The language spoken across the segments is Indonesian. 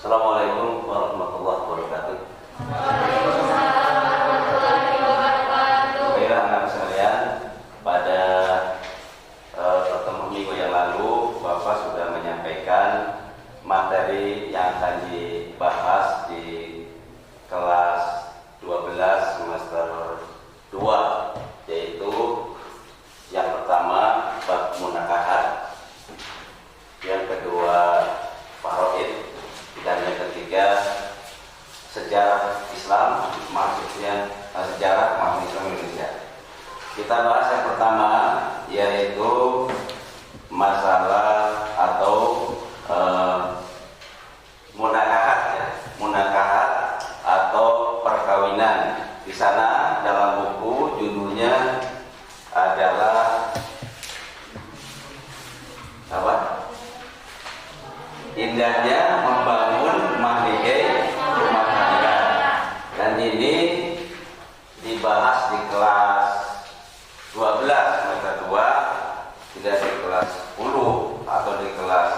Assalamualaikum warahmatullahi wabarakatuh. Baiklah anak sekalian, pada pertemuan minggu yang lalu Bapak sudah menyampaikan materi yang akan dibahas di kelas 12 semester 2, yaitu yang pertama bab munakahat, yang kedua faraid, dan yang ketiga sejarah Islam, maksudnya sejarah Islam Indonesia. Kita bahas yang pertama, yaitu masalah atau munakahat, ya. Munakahat atau perkawinan. Di sana dalam buku judulnya adalah apa? Indahnya membangun mahligai rumah tangga. Dan ini dibahas di kelas 12 semester 2, tidak di kelas 10 atau di kelas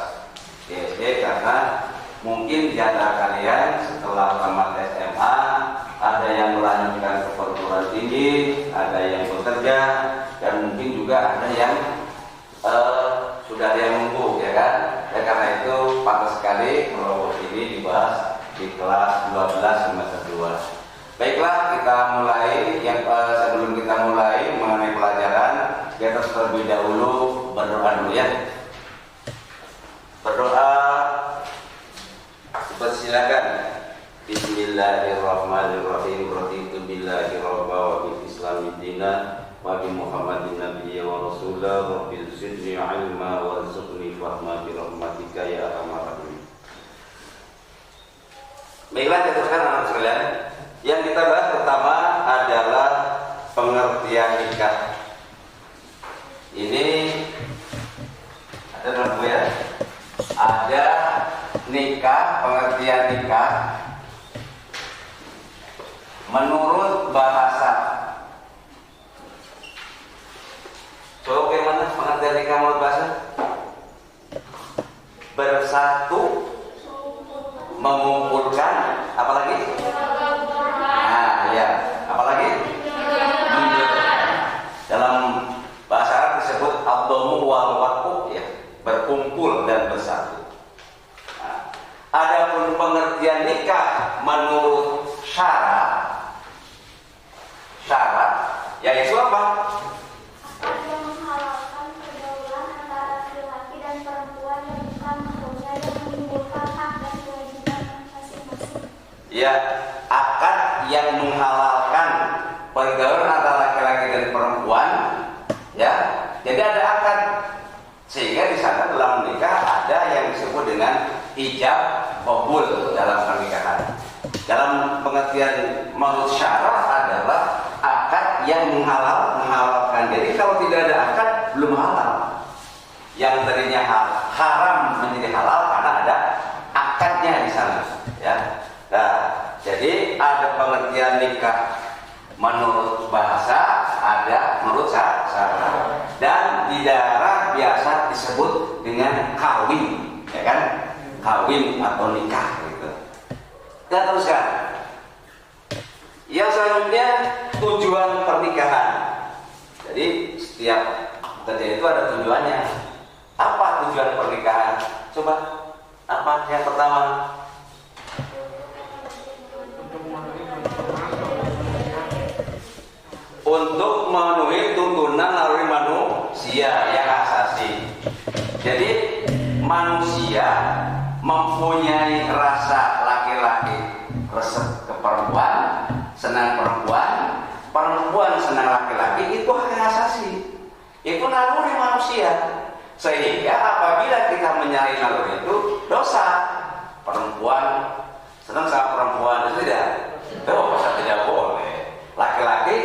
SD, karena mungkin di antara kalian setelah tamat SMA ada yang melanjutkan ke perguruan tinggi, ada yang bekerja, dan mungkin juga ada yang sudah ada yang nunggu, ya kan? Ya, karena itu pantas sekali kalau ini dibahas di kelas 12 semester 2. Baiklah, kita mulai. Sebelum kita mulai mengenai pelajaran, kita terlebih dahulu berdoa dulu, ya. Berdoa. Silakan. Bismillahirrahmanirrahim. Raditu billahi rabba wa bil islami dina wa bi Muhammadin nabiyya wa rasulah. Rabbil zidni ilma warzuqni fahma bi rahmatika ya arhamar rahimin. Baiklah, teruskan anak sekalian. Yang kita bahas pertama adalah pengertian nikah. Ini ada dalam buku, ya. Ada nikah, pengertian nikah menurut bahasa. Coba bagaimana pengertian nikah menurut bahasa? Bersatu, mengumpulkan, apalagi? Nah, ya, apalagi? Dalam bahasa Arab disebut ad-dhamu wal waqfu, ya, berkumpul dan bersatu. Nah, adapun pengertian nikah menurut syarak, yaitu apa? Yang menghalalkan pergaulan antara laki-laki dan perempuan yang bukan mahramnya yang menimbulkan hak dan kewajiban masing-masing. Ya, akad yang menghalalkan pergaulan antara laki-laki dan perempuan, ya. Jadi ada akad, sehingga di sana dalam menikah ada yang disebut dengan ijab qabul dalam pernikahan. Dalam pengertian menurut syarak adalah akad yang menghalalkan. Jadi kalau tidak ada akad belum halal. Yang tadinya haram menjadi halal karena ada akadnya di sana, ya. Nah, jadi ada pengertian nikah menurut bahasa, ada menurut syarak. Dan di daerah biasa disebut dengan kawin, ya kan? Kawin atau nikah gitu. Kita teruskan. Yang selanjutnya tujuan pernikahan. Jadi setiap kerja itu ada tujuannya. Apa tujuan pernikahan? Coba, apa yang pertama? Untuk memenuhi tuntunan naluri manusia yang asasi. Jadi manusia mempunyai rasa laki-laki resep ke perempuan, senang perempuan, perempuan senang laki-laki, itu hak asasi. Itu naluri manusia. Sehingga apabila kita menyalahi naluri itu dosa. Perempuan senang sama perempuan, itu tidak dosa, tidak boleh. Laki-laki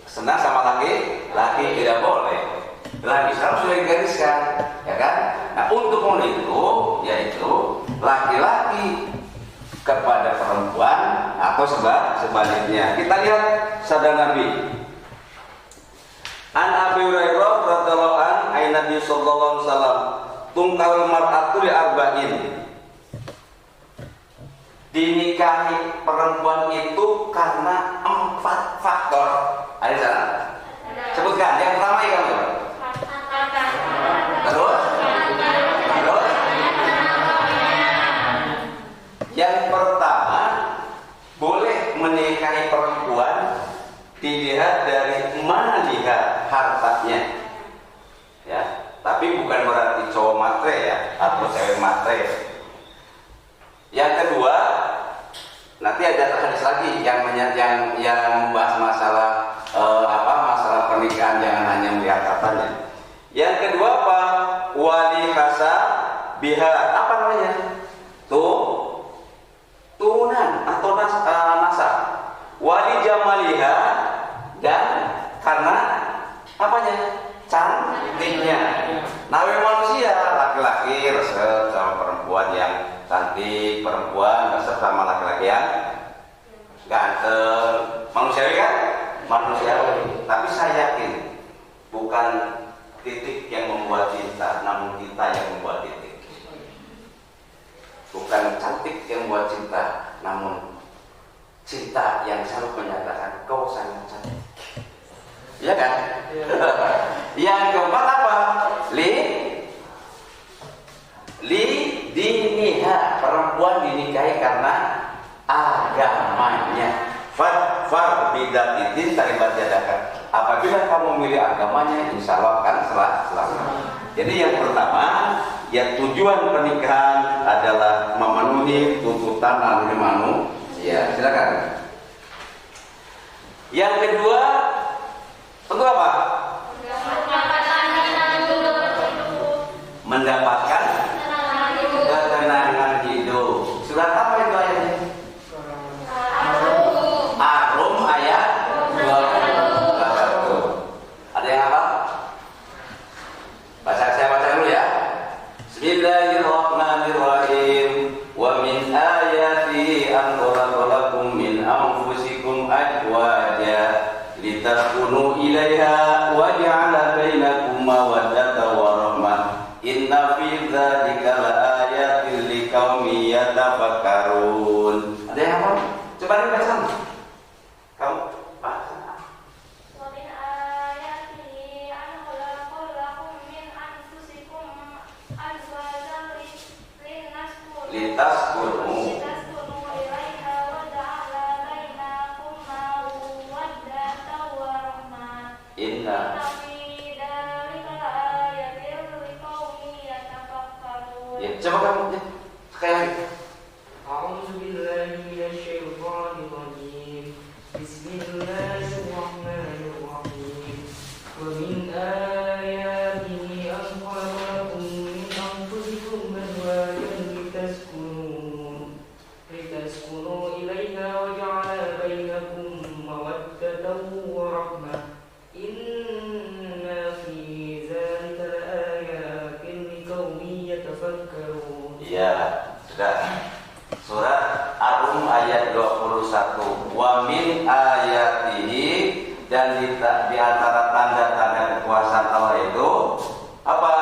senang sama laki-laki, tidak boleh. Dalam Islam sudah digariskan, ya kan? Nah, untuk itu yaitu laki-laki kepada perempuan atau sebaliknya. Kita lihat sabda Nabi. An Abi Hurairah radhiyallahu an, Nabi sallallahu alaihi wasallam, tungkal mar'atu li arba'in. dinikahi perempuan itu karena 4 faktor. Ada di sana? Sebutkan. Yang pertama ya kamu. Terus? Yang pertama, boleh menikahi perempuan dilihat dari maliha, hartanya. Ya, tapi bukan berarti cowok matre ya atau cewek matre. Yang kedua, nanti ada hadis lagi yang membahas masalah masalah pernikahan, jangan hanya melihat hartanya. Yang kedua apa? Wali hasa biha, apa namanya? Turunan atau nasab. Wali jamaliha, dan karena apanya? Cantiknya. Nawi manusia, laki-laki resep sama perempuan yang cantik, perempuan resep sama laki-laki yang ganteng. Manusiawi kan? Manusiawi. Tapi saya yakin bukan titik yang membuat cinta, namun kita yang membuat titik. Bukan cantik yang membuat cinta, namun cinta yang selalu menyatakan kau sangat cantik. Iya kan? Yang keempat apa? Diniha, perempuan dinikahi karena agamanya. Far bidatitin taribat jadakan. Apabila kamu memilih agamanya, insya Allah akan selamat. Jadi yang pertama, ya tujuan pernikahan adalah memenuhi tuntutan naluri manusia. Silakan. Yang kedua, tentu apa? Mendapatkan ketenangan hidup. Surat apa itu ayatnya? Ar-Rum ayat 21. Ada yang apa? Saya baca dulu ya. Bismillahirrahmanirrahim. Wa min ayati an khalaqalakum min anfusikum azwaja litaskunu ilaiha wa ja'ala bainakum mawaddatan wa rahmah. Inna fi dzalika laayatil liqaumin yatafakkarun. Ada yang apa? Coba dibaca. Kamu baca. Wa min ayatihi an khalaqalakum min anfusikum azwajan litaskunu ilaiha wa ja'ala bainakum mawaddatan wa rahmah. Inna fi dzalika laayatil liqaumin yatafakkarun. Ya, coba kamu ya. Sekali lagi. أعوذ بالله من الشيطان الرجيم بسم الله الرحمن الرحيم ومن آياته أن خلق لكم من أنفسكم أزواجا لتسكنوا إليها وجعل بينكم مودة ورحمة إن في ذلك لآيات لقوم يتفكرون. Ya, sudah. Surat Ar-Rum ayat 21. Wa min ayatihi, dan di antara tanda-tanda kekuasaan Allah itu apa?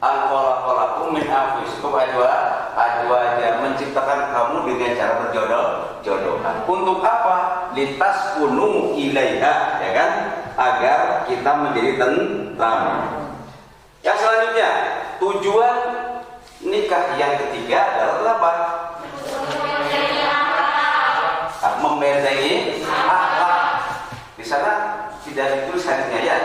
Al-khalaqalakum min anfusikum azwaja, menciptakan kamu dengan cara berjodoh-jodohan. Untuk apa? Litaskunu ilaiha, ya kan? Agar kita menjadi tentram. Yang selanjutnya, tujuan nikah yang ketiga adalah apa? Membentengi akhlak. Di sana tidak ditulis hadisnya ya.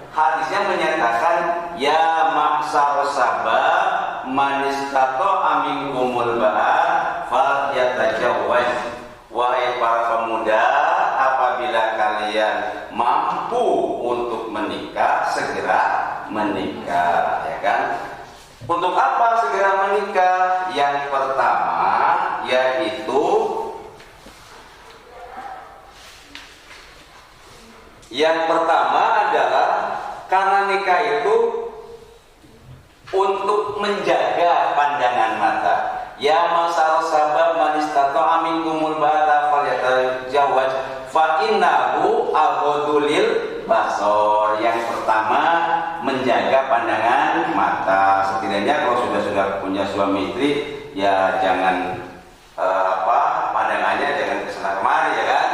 Hadisnya menyatakan ya maksar sabab man istata'a minkumul ba'a falyatajawwaz. Wahai para pemuda, apabila kalian mampu untuk menikah, segera menikah, ya kan? Untuk apa segera menikah? Yang pertama yaitu adalah karena nikah itu untuk menjaga pandangan mata. Ya masal sabab man istata'a minkumul ba'ata falyatajawwaz fa innahu aghadul basor. Yang pertama, menjaga pandangan mata. Setidaknya kalau sudah punya suami istri, ya jangan pandangannya jangan kesana kemari ya kan.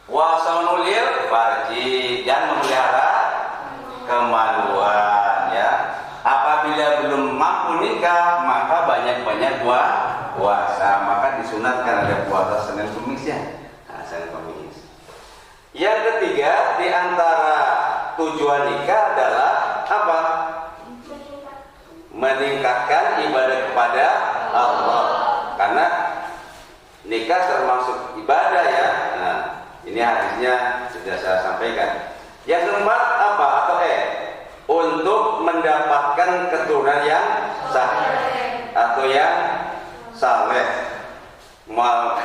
Wa saunulil farji, dan memelihara kemaluan ya. Apabila belum mampu nikah maka banyak-banyak puasa, maka disunatkan ada puasa Senin Kamis ya. Nah, Senin Kamis. Yang ketiga di antara tujuan nikah adalah apa? Meningkatkan ibadah kepada Allah. Karena nikah termasuk ibadah ya. Nah, ini hadisnya sudah saya sampaikan. Yang keempat apa? Atau untuk mendapatkan keturunan yang sah atau yang saleh.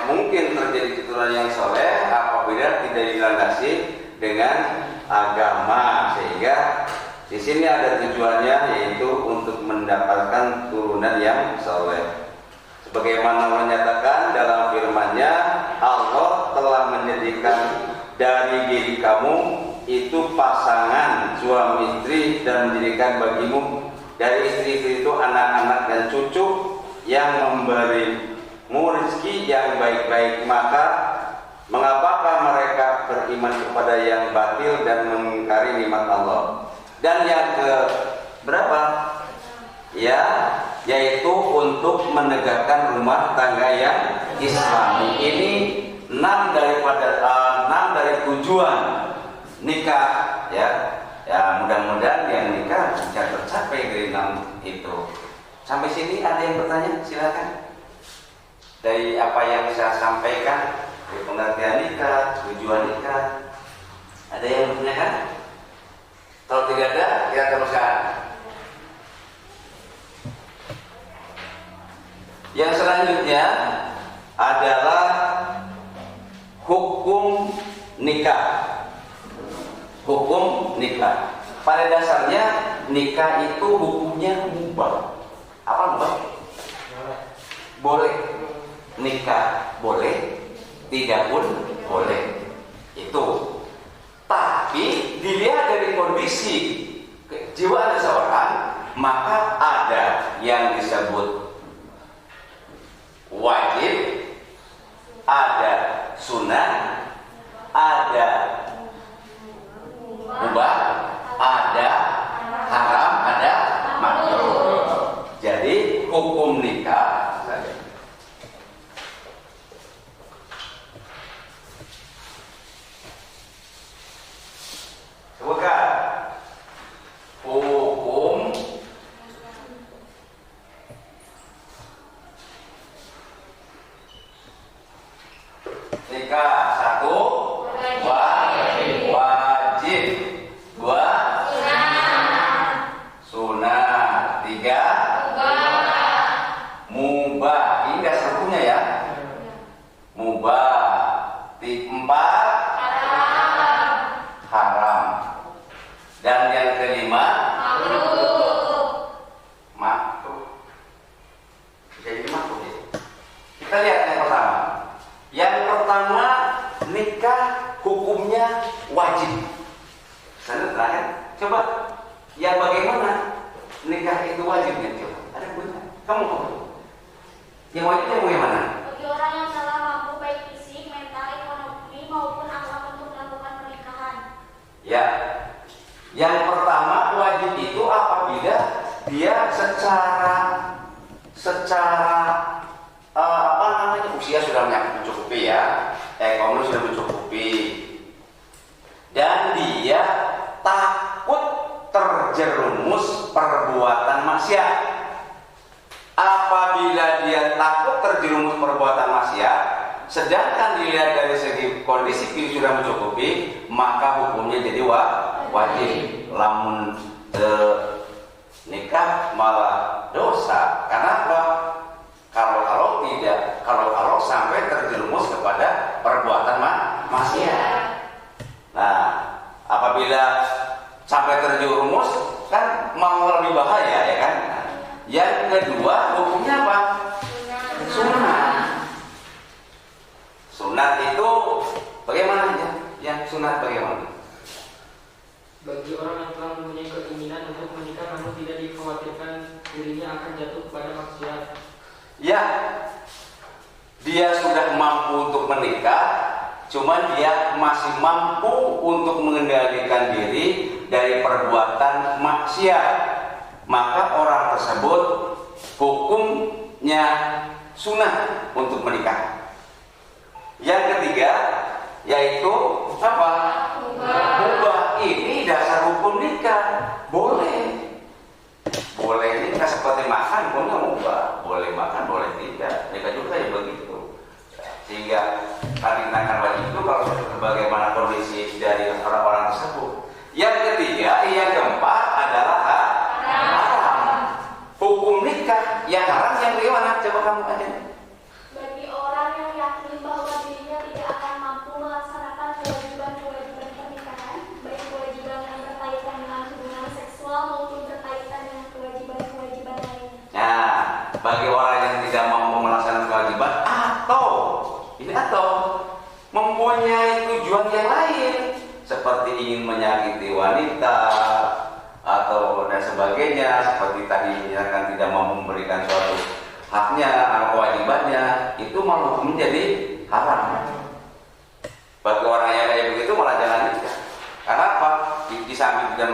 Mungkin terjadi keturunan yang saleh apabila tidak dilandasi dengan agama, sehingga di sini ada tujuannya, yaitu untuk mendapatkan turunan yang saleh. Sebagaimana menyatakan dalam firman-Nya, Allah telah menjadikan dari diri kamu itu pasangan suami istri dan menjadikan bagimu dari istri-istri itu anak-anak dan cucu yang memberimu rezeki yang baik-baik. Maka mengapakah mereka beriman kepada yang batil dan mengingkari nikmat Allah? Dan yang ke berapa? Ya, yaitu untuk menegakkan rumah tangga yang Islami. Ini 6 dari tujuan nikah ya. Ya, mudah-mudahan yang nikah bisa tercapai dari 6 itu. Sampai sini ada yang bertanya? Silakan. Dari apa yang saya sampaikan, dari pengertian nikah, tujuan nikah, ada yang bertanyakan? Kalau tidak ada, kita teruskan. Yang selanjutnya adalah hukum nikah. Hukum nikah. Pada dasarnya nikah itu hukumnya mubah. Apa mubah? Boleh. Nikah boleh, tidak pun boleh. Itu. Tapi dilihat dari kondisi kejiwaan seseorang, maka ada yang disebut wajib, ada sunnah, ada mubah, ada haram, ada makruh. Jadi hukum nikah bukan hukum nikah. 1 wajib, 2 sunnah, 3 mubah. Ini dasar hukumnya ya. Mubah. 4 haram. Dan yang kelima makruh. Jadi makruh ya. Kita lihat yang pertama. Yang pertama, nikah hukumnya wajib. Sana terakhir, coba yang bagaimana nikah itu wajibnya? Coba ada punya? Kamu yang wajibnya bagaimana? Bagi orang yang telah mampu baik fisik, mental, ekonomi maupun akhlak untuk melakukan pernikahan. Ya. Yang pertama wajib itu apabila dia secara usia sudah mencukupi ya, ekonomi sudah mencukupi, dan dia takut terjerumus perbuatan maksiat. Apabila dia takut terjerumus perbuatan maksiat, sedangkan dilihat dari segi kondisi sudah mencukupi, maka hukumnya jadi wajib. Lamun nikah malah dosa. Karena apa? Kalau tidak, kalau sampai terjerumus kepada perbuatan maksiat. Nah, apabila sampai terjerumus kan malah lebih bahaya ya kan. Yang kedua hukumnya apa? Sunnah. Sunat itu bagaimana ya? Yang sunat bagaimana? Bagi orang yang telah mempunyai keinginan untuk menikah namun tidak dikhawatirkan dirinya akan jatuh kepada maksiat. Ya, dia sudah mampu untuk menikah, cuman dia masih mampu untuk mengendalikan diri dari perbuatan maksiat, maka orang tersebut hukumnya sunnah untuk menikah. Yang ketiga yaitu apa? Mubah. Ini dasar hukum nikah. Boleh nikah seperti makan, hukumnya mubah. Boleh makan, boleh tidak. Nikah juga ya begitu. Sehingga dikenakan wajib itu kalau bagaimana kondisi dari orang-orang tersebut. Yang ketiga, yang keempat adalah haram. Hukum nikah yang haram yang bagaimana? Coba kamu aja. Bagi orang yang yakin bahwa dirinya tidak akan mampu melaksanakan kewajiban-kewajiban pernikahan, baik kewajiban yang berkaitan dengan hubungan seksual maupun berkaitan dengan kewajiban-kewajiban lainnya. Nah, bagi orang yang tidak mampu melaksanakan kewajiban atau mempunyai tujuan yang lain seperti ingin menyakiti wanita atau dan sebagainya, seperti tadi misalkan tidak mampu memberikan suatu haknya atau kewajibannya, itu malah menjadi haram. Bagi orang yang kayak begitu malah jangan nikah. Karena apa? Di samping dan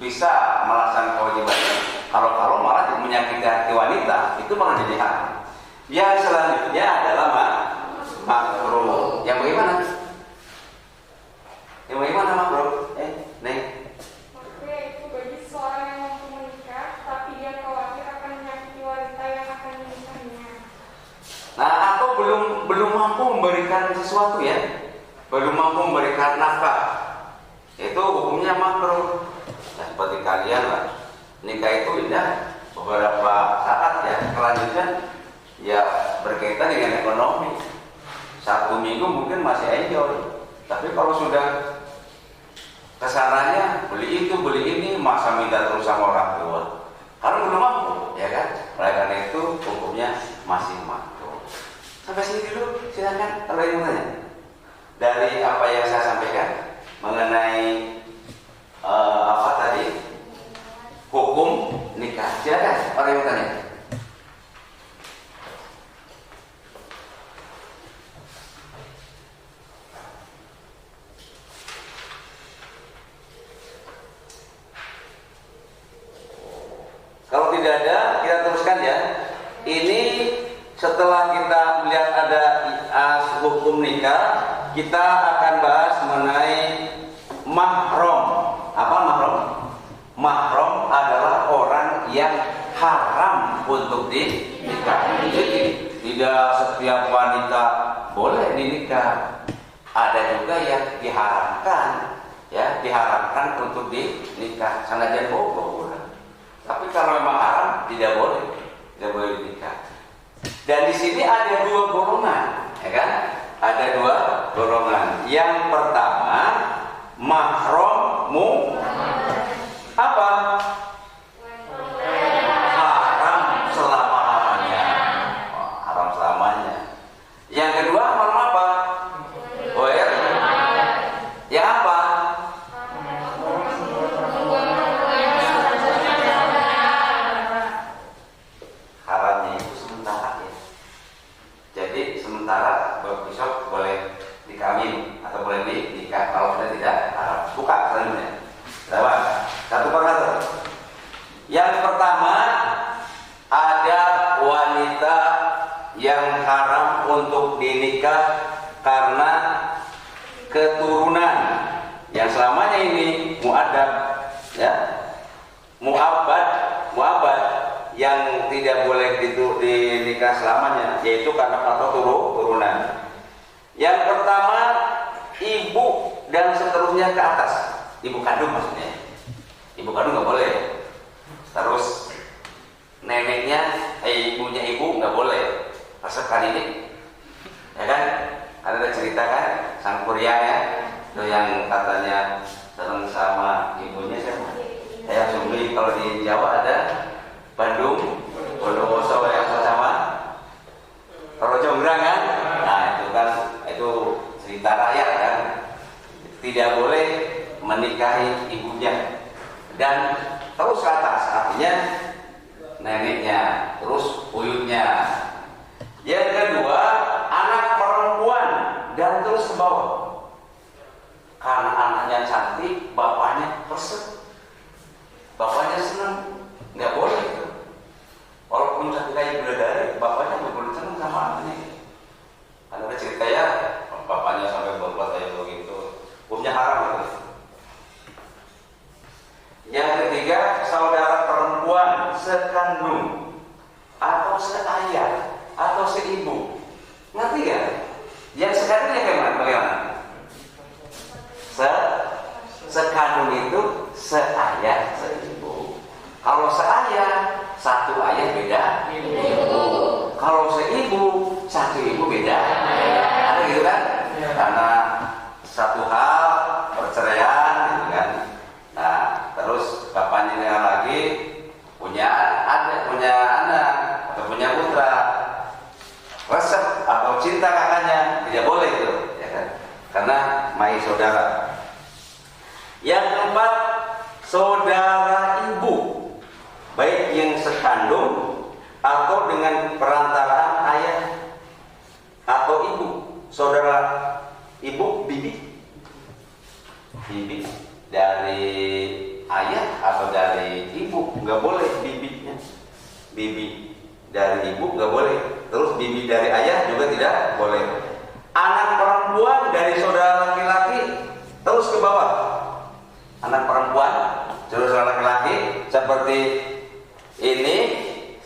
bisa melaksanakan kewajibannya, kalau malah menyakiti hati wanita, itu malah jadi haram. Yang selanjutnya adalah makruh. Yang bagaimana? Yang bagaimana makruh? Neng. Makruh yaitu bagi seorang yang mampu menikah, tapi dia khawatir akan menyakiti wanita yang akan menikahnya. Nah, atau belum mampu memberikan sesuatu ya, belum mampu memberikan nafkah, itu hukumnya makruh. Nah, seperti kalian lah, nikah itu indah beberapa saat ya, kelanjutan ya berkaitan dengan ekonomi. 1 minggu mungkin masih enjoy, tapi kalau sudah kesananya beli itu beli ini, masa minta terus sama orang tua, karena belum mampu, ya kan? Oleh karena itu hukumnya masih makruh. Sampai sini dulu, silakan kalau yang tanya. Dari apa yang saya sampaikan mengenai apa tadi hukum nikah, silakan orang yang tanya. Kalau tidak ada, kita teruskan ya. Ini setelah kita melihat ada hukum nikah, kita akan bahas mengenai mahram. Apa mahram? Mahram adalah orang yang haram untuk dinikahi. Jadi tidak setiap wanita boleh dinikah. Ada juga yang diharamkan, ya, diharamkan untuk dinikah. Sanajan bohong. Tapi kalau memang haram, tidak boleh dinikah. Dan di sini ada 2 golongan, ya kan? Ada 2 golongan. Yang pertama, mahrammu apa? Haram selama-lamanya. Haram selamanya. Yang kedua, mahram apa? Ghair. Yang apa? Haramnya itu sementara ya. Jadi sementara besok boleh dikawin atau boleh dinikah, kalau sudah tidak haram. Buka selanjutnya. Berapa? Satu per satu. Yang pertama, ada wanita yang haram untuk dinikah karena keturunan yang selamanya ini mu'adab, ya, mu'abbad yang tidak boleh dinikah selamanya, yaitu karena faktor turunan. Yang pertama, ibu dan seterusnya ke atas, ibu kandung maksudnya. Ibu kandung nggak boleh. Terus neneknya, ibunya ibu nggak boleh. Rasakan ini, ya kan? Ada cerita kan, sang Kurya ya, itu yang katanya senang sama ibunya siapa? Saya Sumbi. Kalau di Jawa ada Bandung, Bondowoso yang sama Roro Jonggrang kan? Nah itu kan, itu cerita rakyat kan. Tidak boleh menikahi ibunya dan terus ke atas, artinya neneknya, terus buyutnya. Yang kedua, ibu, satu ibu beda. Ada gitu kan? Karena satu hal perceraian gitu kan. Nah, terus bapaknya lagi punya anak atau punya putra, resep atau cinta kakaknya, tidak boleh itu, ya kan? Karena mai saudara. Yang keempat, saudara ibu, baik yang sekandung atau dengan perantaraan ayah atau ibu. Saudara ibu, bibi dari ayah atau dari ibu, nggak boleh bibinya. Bibi dari ibu nggak boleh. Terus bibi dari ayah juga tidak boleh. Anak perempuan dari saudara laki-laki terus ke bawah. Anak perempuan saudara laki-laki seperti ini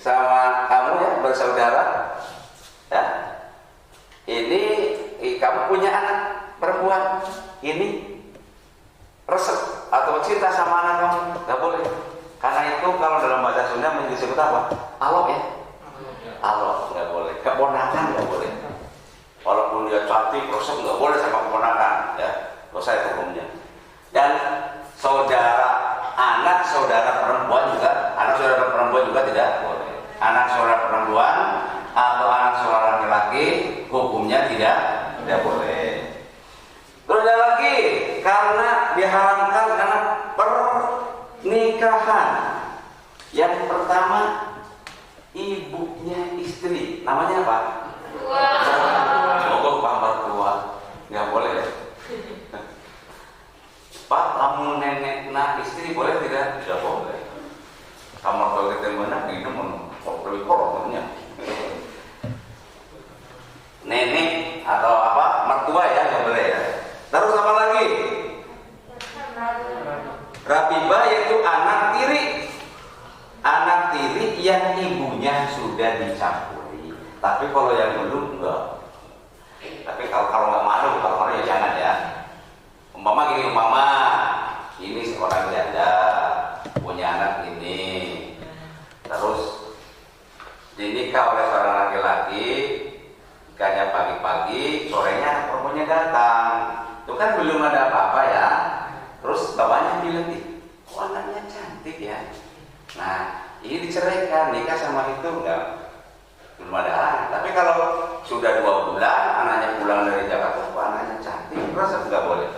sama kamu ya, bersaudara ya. Ini kamu punya anak perempuan, ini resep atau cinta sama anak kamu, nggak boleh. Karena itu kalau dalam bahasa Sunda disebut apa? Alok ya. Alok nggak boleh. Keponakan nggak boleh. Walaupun dia cantik, resep nggak boleh sama keponakan ya. Dosa itu hukumnya. Dan anak saudara perempuan juga tidak boleh. Anak saudara perempuan atau anak saudara laki-laki hukumnya tidak boleh. Terus ada lagi, karena diharamkan karena pernikahan. Yang pertama, ibunya istri, namanya apa? Mogok pamer tua, nggak boleh. Pak, kamu nenek istri boleh tidak? Tidak boleh. Kamar toilet yang mana? Minum koroknya. Nenek atau apa? Mertua ya, nggak boleh ya. Terus apa lagi? Rabibah yaitu anak tiri. Anak tiri yang ibunya sudah dicampuri. Tapi kalau yang belum enggak. Tapi kalau nggak malu ya jangan ya. Umpama ini seorang janda punya anak ini, terus dinikah oleh seorang laki-laki, nikahnya pagi-pagi, sorenya perempuannya datang. Itu kan belum ada apa-apa ya. Terus bapaknya bilang, kok anaknya cantik ya. Nah, ini diceraikan, nikah sama itu belum ada anak. Tapi kalau sudah 2 bulan, anaknya pulang dari Jakarta, kok anaknya cantik, terus nggak boleh.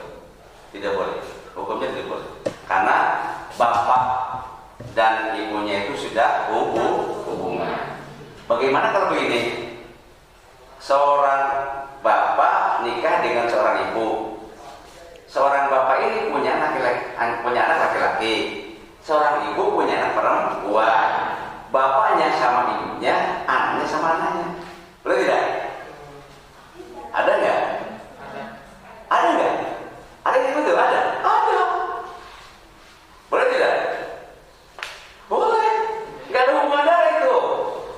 Tidak boleh, hukumnya tidak boleh. Karena bapak dan ibunya itu sudah hubungan. Bagaimana kalau begini? Seorang bapak nikah dengan seorang ibu. Seorang bapak ini punya anak laki-laki. Seorang ibu punya anak perempuan. Bapaknya sama ibunya, anaknya sama anaknya. Boleh tidak? Ada nggak? Ada nggak? Ada yang betul? Ada? Ada. Boleh tidak? Boleh. Nggak ada hubungan darah itu,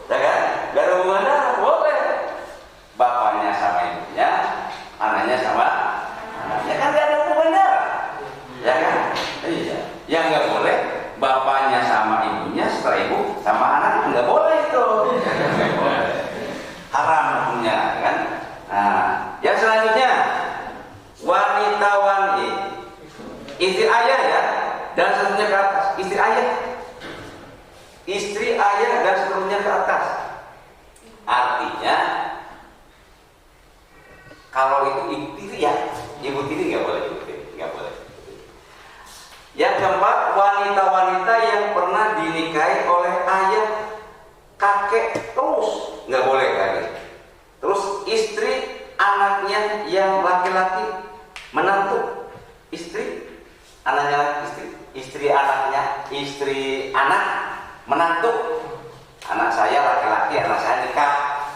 ya kan? Nggak ada hubungan darah, boleh. Bapaknya sama ibunya, anaknya sama anaknya, kan nggak ada hubungan darah, ya kan? Iya. Yang nggak boleh, bapaknya sama ibunya, setelah ibu sama anak, nggak boleh itu. Nggak boleh. Haram hukumnya, kan? Nah, yang selanjutnya. Wanita-wanita istri ayah ya, dan seterusnya ke atas. Istri ayah dan seterusnya ke atas. Artinya kalau itu ibu tiri ya, ibu tiri nggak boleh, nggak boleh. Yang keempat, wanita-wanita yang pernah dinikahi oleh ayah, kakek, terus nggak boleh lagi. Terus istri anaknya yang laki-laki, menantu, istri, anaknya istri anaknya, istri anak, menantu. Anak saya laki-laki, anak saya nikah,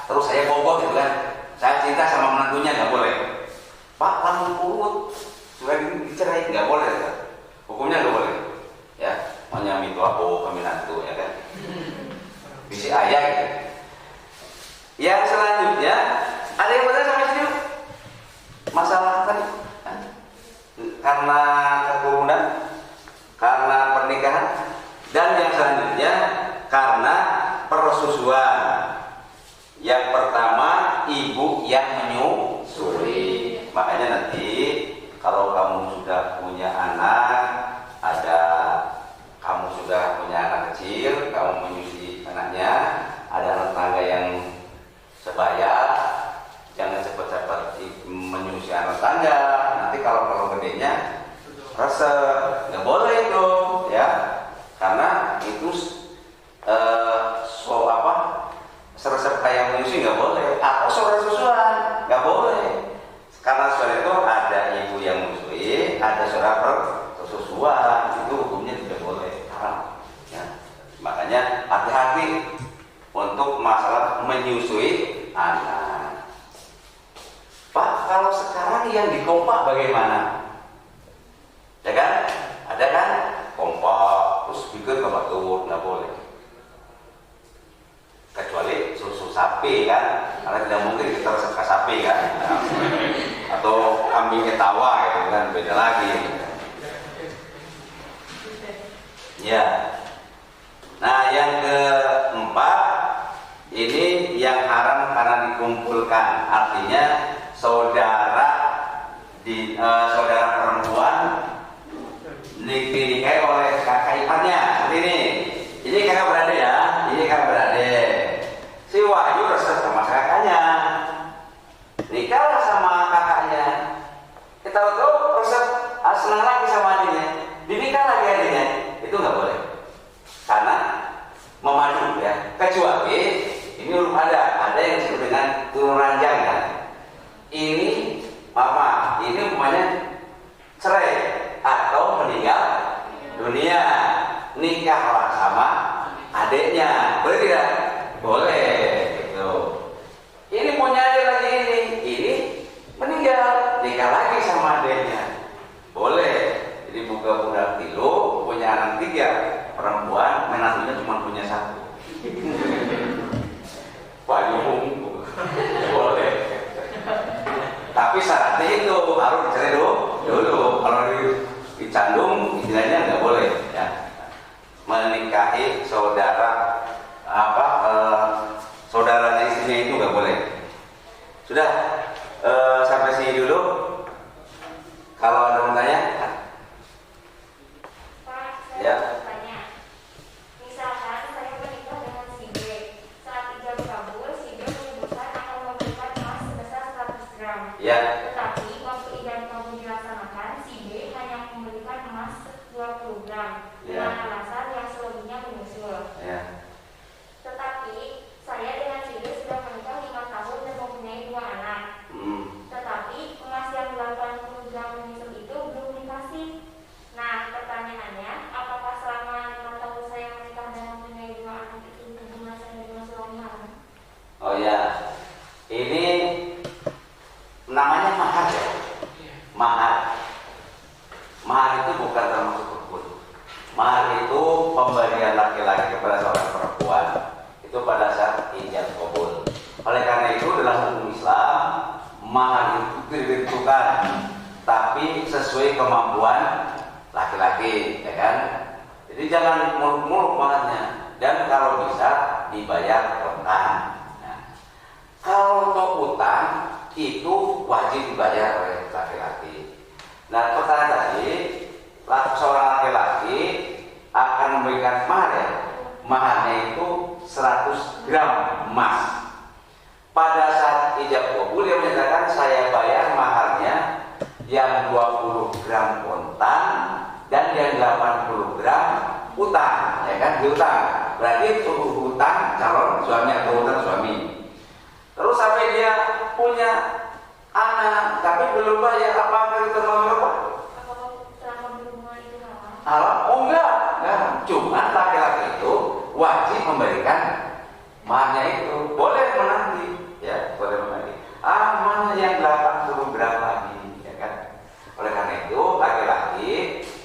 terus saya bogoh gitu kan. Saya cinta sama menantunya, nggak boleh. Pak, kamu urut, sudah dicerai, nggak boleh. Kan? Hukumnya nggak boleh. Ya, hanya itu aku ke menantu, ya kan. Bisi ayah gitu. Yang selanjutnya, ada yang bertanya sama istri? Masalah tadi. Karena keturunan, karena pernikahan, dan yang selanjutnya karena persusuan. Yang pertama pertama ibu yang menyusui. Makanya nanti kalau kamu sudah punya anak, kamu sudah punya anak kecil, kamu menyusui anaknya, ada anak tangga yang sebaya, jangan cepat-cepat menyusui anak tangga. Nanti kalau gedenya resep, nggak boleh itu, ya, karena itu seresep kayak menyusui nggak boleh, atau suara-susuan nggak boleh, karena suara itu ada ibu yang menyusui, ada suara persusuan, itu hukumnya tidak boleh, haram. Ya. Makanya hati-hati untuk masalah menyusui anak. Pak, kalau sekarang yang dikompak bagaimana? Ya kan? Ada kan? Kompak, terus pikir kompak turun, nggak boleh. Kecuali susu sapi kan, karena tidak mungkin kita resep ke sapi kan, atau kambing ketawa gitu kan, beda lagi. Ya. Nah, yang keempat ini yang haram karena dikumpulkan, artinya saudara perempuan dinikahi oleh kakak iparnya. Ini kakak beradik ya, ini kakak beradik. Si Wahyu resep sama kakaknya, nikahlah sama kakaknya. Kita tahu resep senang lagi sama adiknya, dinikah lagi adiknya, itu nggak boleh, karena memadu ya. Kecuali ini belum ada yang disebut dengan turun ranjang kan. Ini umpamanya cerai atau meninggal dunia, nikahlah sama adiknya, boleh tidak? Boleh gitu. Ini punya adik lagi, ini meninggal, nikah lagi sama adiknya, boleh. Jadi buka-buka tilu, punya anak 3 perempuan, menantunya cuma punya 1. Payung boleh. Tapi syaratnya itu harus dicerai dulu. Kalau dicandung istilahnya nggak boleh ya. Menikahi saudaranya istrinya itu nggak boleh. Sudah sampai sini dulu. Kalau ada yang tanya, Pak, ya. saya bertanya. Misalkan saya menikah dengan si B, saat ijab kabul, si B menyebutkan akan memberikan emas sebesar 100 gram. Ya. Tetapi waktu ijab kabul dilaksanakan, si B hanya memberikan emas 20 gram dengan alasan yang selebihnya menyusul. Ya. Tetapi saya dengan si B sudah menikah 5 tahun dan mempunyai 2 anak. Tetapi emas yang 80 gram menyusul itu belum dikasih. Nah, pertanyaannya, apakah selama 5 tahun saya menikah dan mempunyai 2 anak itu hubungan saya dengan suami haram? Oh ya, ini namanya mahar ya. Mahar itu bukan termasuk rukun. Mahar itu pemberian laki-laki kepada seorang perempuan itu pada saat ijab kabul. Oleh karena itu dalam hukum Islam, mahar itu ditentukan, tapi sesuai kemampuan laki-laki, ya kan? Jadi jangan muluk-muluk maharnya, dan kalau bisa dibayar utang. Nah, kalau untuk utang itu wajib dibayar oleh laki-laki. Nah, pertanyaan tadi, seorang laki-laki akan memberikan mahar ya. Maharnya itu 100 gram emas. Pada saat ijab kabul dia menyatakan saya bayar maharnya yang 20 gram kontan dan yang 80 gram utang, ya kan, diutang. Berarti itu utang calon suami atau utang suami. Terus sampai dia punya anak tapi belum bayar, apakah itu apa? Apakah selama berhubungan itu haram? Haram? Oh enggak. Cuma laki-laki itu wajib memberikan maharnya itu. Boleh menanti, ya, boleh menanti. Mana yang 80 gram lagi, ya kan? Oleh karena itu laki-laki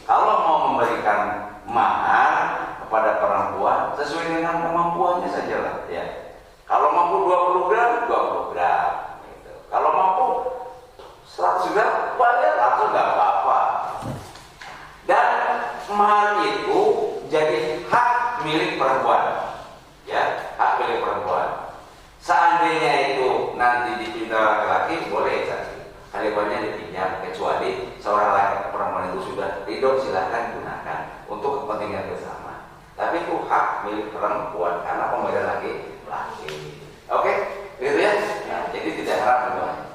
kalau mau memberikan mahar kepada perempuan sesuai dengan kemampuannya saja lah, ya. Kalau mampu 20 gram, 20 gram. Gitu. Kalau mampu 100 gram, bayar langsung nggak apa-apa. Dan mahar itu jadi hak milik perempuan, ya, hak milik perempuan. kewajibannya dipinjam, kecuali seorang laki perempuan itu sudah ridho, silahkan gunakan untuk kepentingan bersama. Tapi itu hak milik perempuan karena pemberian laki-laki. Oke, gitu ya. Nah, jadi tidak haram juga.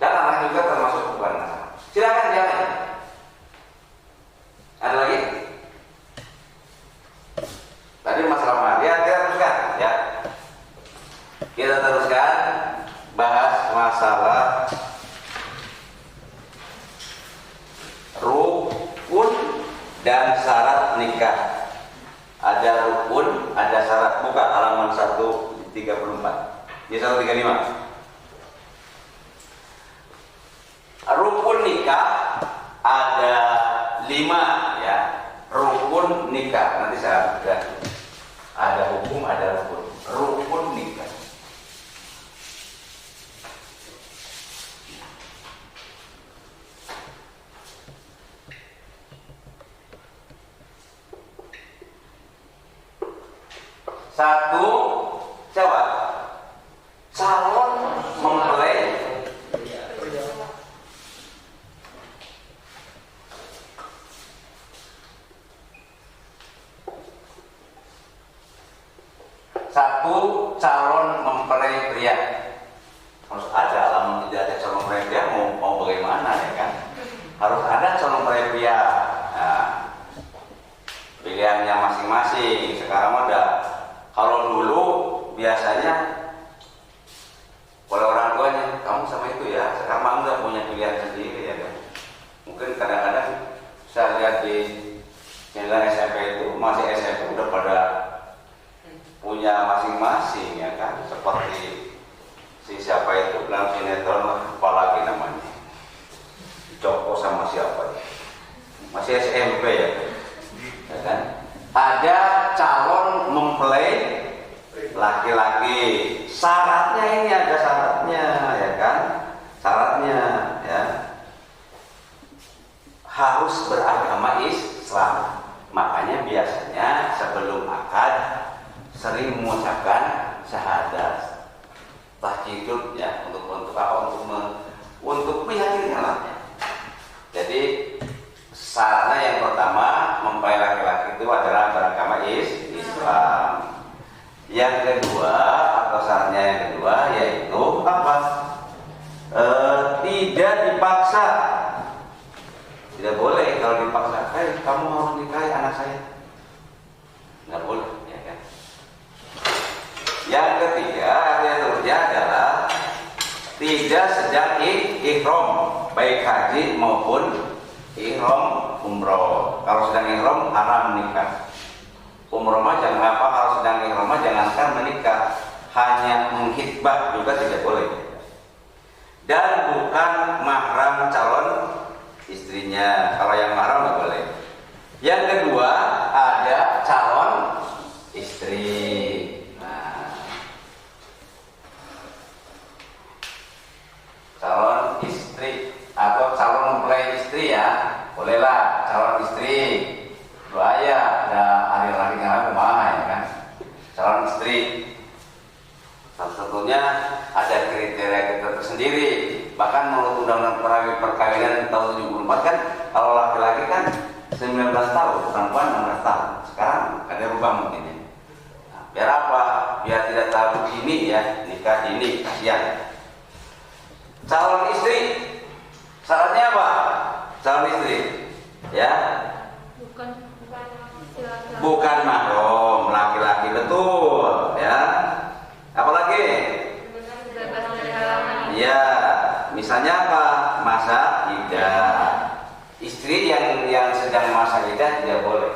Dan anak juga termasuk bukan masalah. Silakan jalan. Ada lagi? Tadi masalah mati, ya, kita teruskan ya. Kita teruskan bahas masalah rukun dan syarat nikah. Ada rukun, ada syarat. Buka halaman 134. Di 135. Rukun nikah ada 5 ya. Rukun nikah. Nanti saya lihat. Ada hukum, ada rukun. Rukun nikah. Satu, coba calon mempelai pria harus ada. Kalau tidak ada calon mempelai pria mau bagaimana ya kan? Harus ada calon mempelai pria. Nah, pilihannya masing-masing. Sekarang ada. Kalau dulu biasanya oleh orang tuanya, kamu sama itu ya. Sekarang nggak punya pilihan sendiri ya kan. Mungkin kadang-kadang saya lihat di channel SMP itu masih SMP udah pada punya masing-masing ya kan. Seperti si siapa itu dalam sinetron apalagi namanya, Joko sama siapa ya? Masih SMP ya kan. Ada calon mempelai laki-laki. Syaratnya ini ada syaratnya ya kan. Syaratnya ya harus beragama Islam. Makanya biasanya sebelum akad sering mengucapkan syahadat, tahdid ya untuk apa? Untuk meyakinkan lah. Jadi syaratnya yang pertama mempelai laki-laki itu adalah beragama Islam. Yang kedua atau syaratnya yang kedua yaitu apa? Tidak dipaksa. Tidak boleh kalau dipaksa. Kamu harus nikahi anak saya. Nggak boleh, ya kan? Yang ketiga yang terusnya adalah tidak sedang ihram, baik haji maupun ihram umroh. Kalau sedang ihram haram menikah. Umroh mah jangan apa, kalau sedang ihram mah jangankan menikah, hanya menghitbah juga tidak boleh. Dan bukan mahram calon istrinya. Kalau yang mahram nggak boleh. Yang kedua ada calon istri. Calon istri atau calon mempelai istri ya, bolehlah calon istri. Doaya ada laki yang rumah ya kan. Calon istri salah satunya ada kriteria tersendiri. Bahkan menurut Undang-Undang Perkawinan tahun 74 kan, kalau laki-laki kan 19 tahun, perempuan 16 tahun. Sekarang ada rubah mungkin ya. Nah, biar apa? Biar tidak terlalu dini ya, nikah dini, kasihan. Calon istri, syaratnya apa? Calon istri, ya? Bukan mahram, laki-laki betul, ya. Apalagi? Ya, misalnya apa? Masa iddah. Istri yang sedang masa iddah tidak boleh.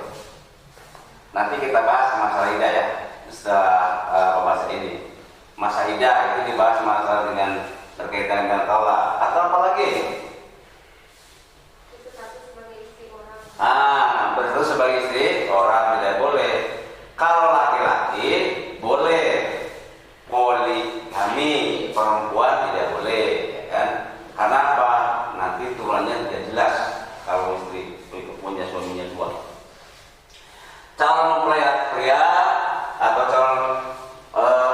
Nanti kita bahas masalah iddah ya, setelah pembahasan ini. Masa iddah itu dibahas masalah dengan berkaitan dengan talak atau apa lagi? Berstatus sebagai istri orang tidak boleh. Kalau laki-laki boleh, poligami, perempuan tidak boleh, ya kan? Karena apa? Nanti turunannya tidak jelas kalau istri punya suaminya dua. Calon mempelai pria atau calon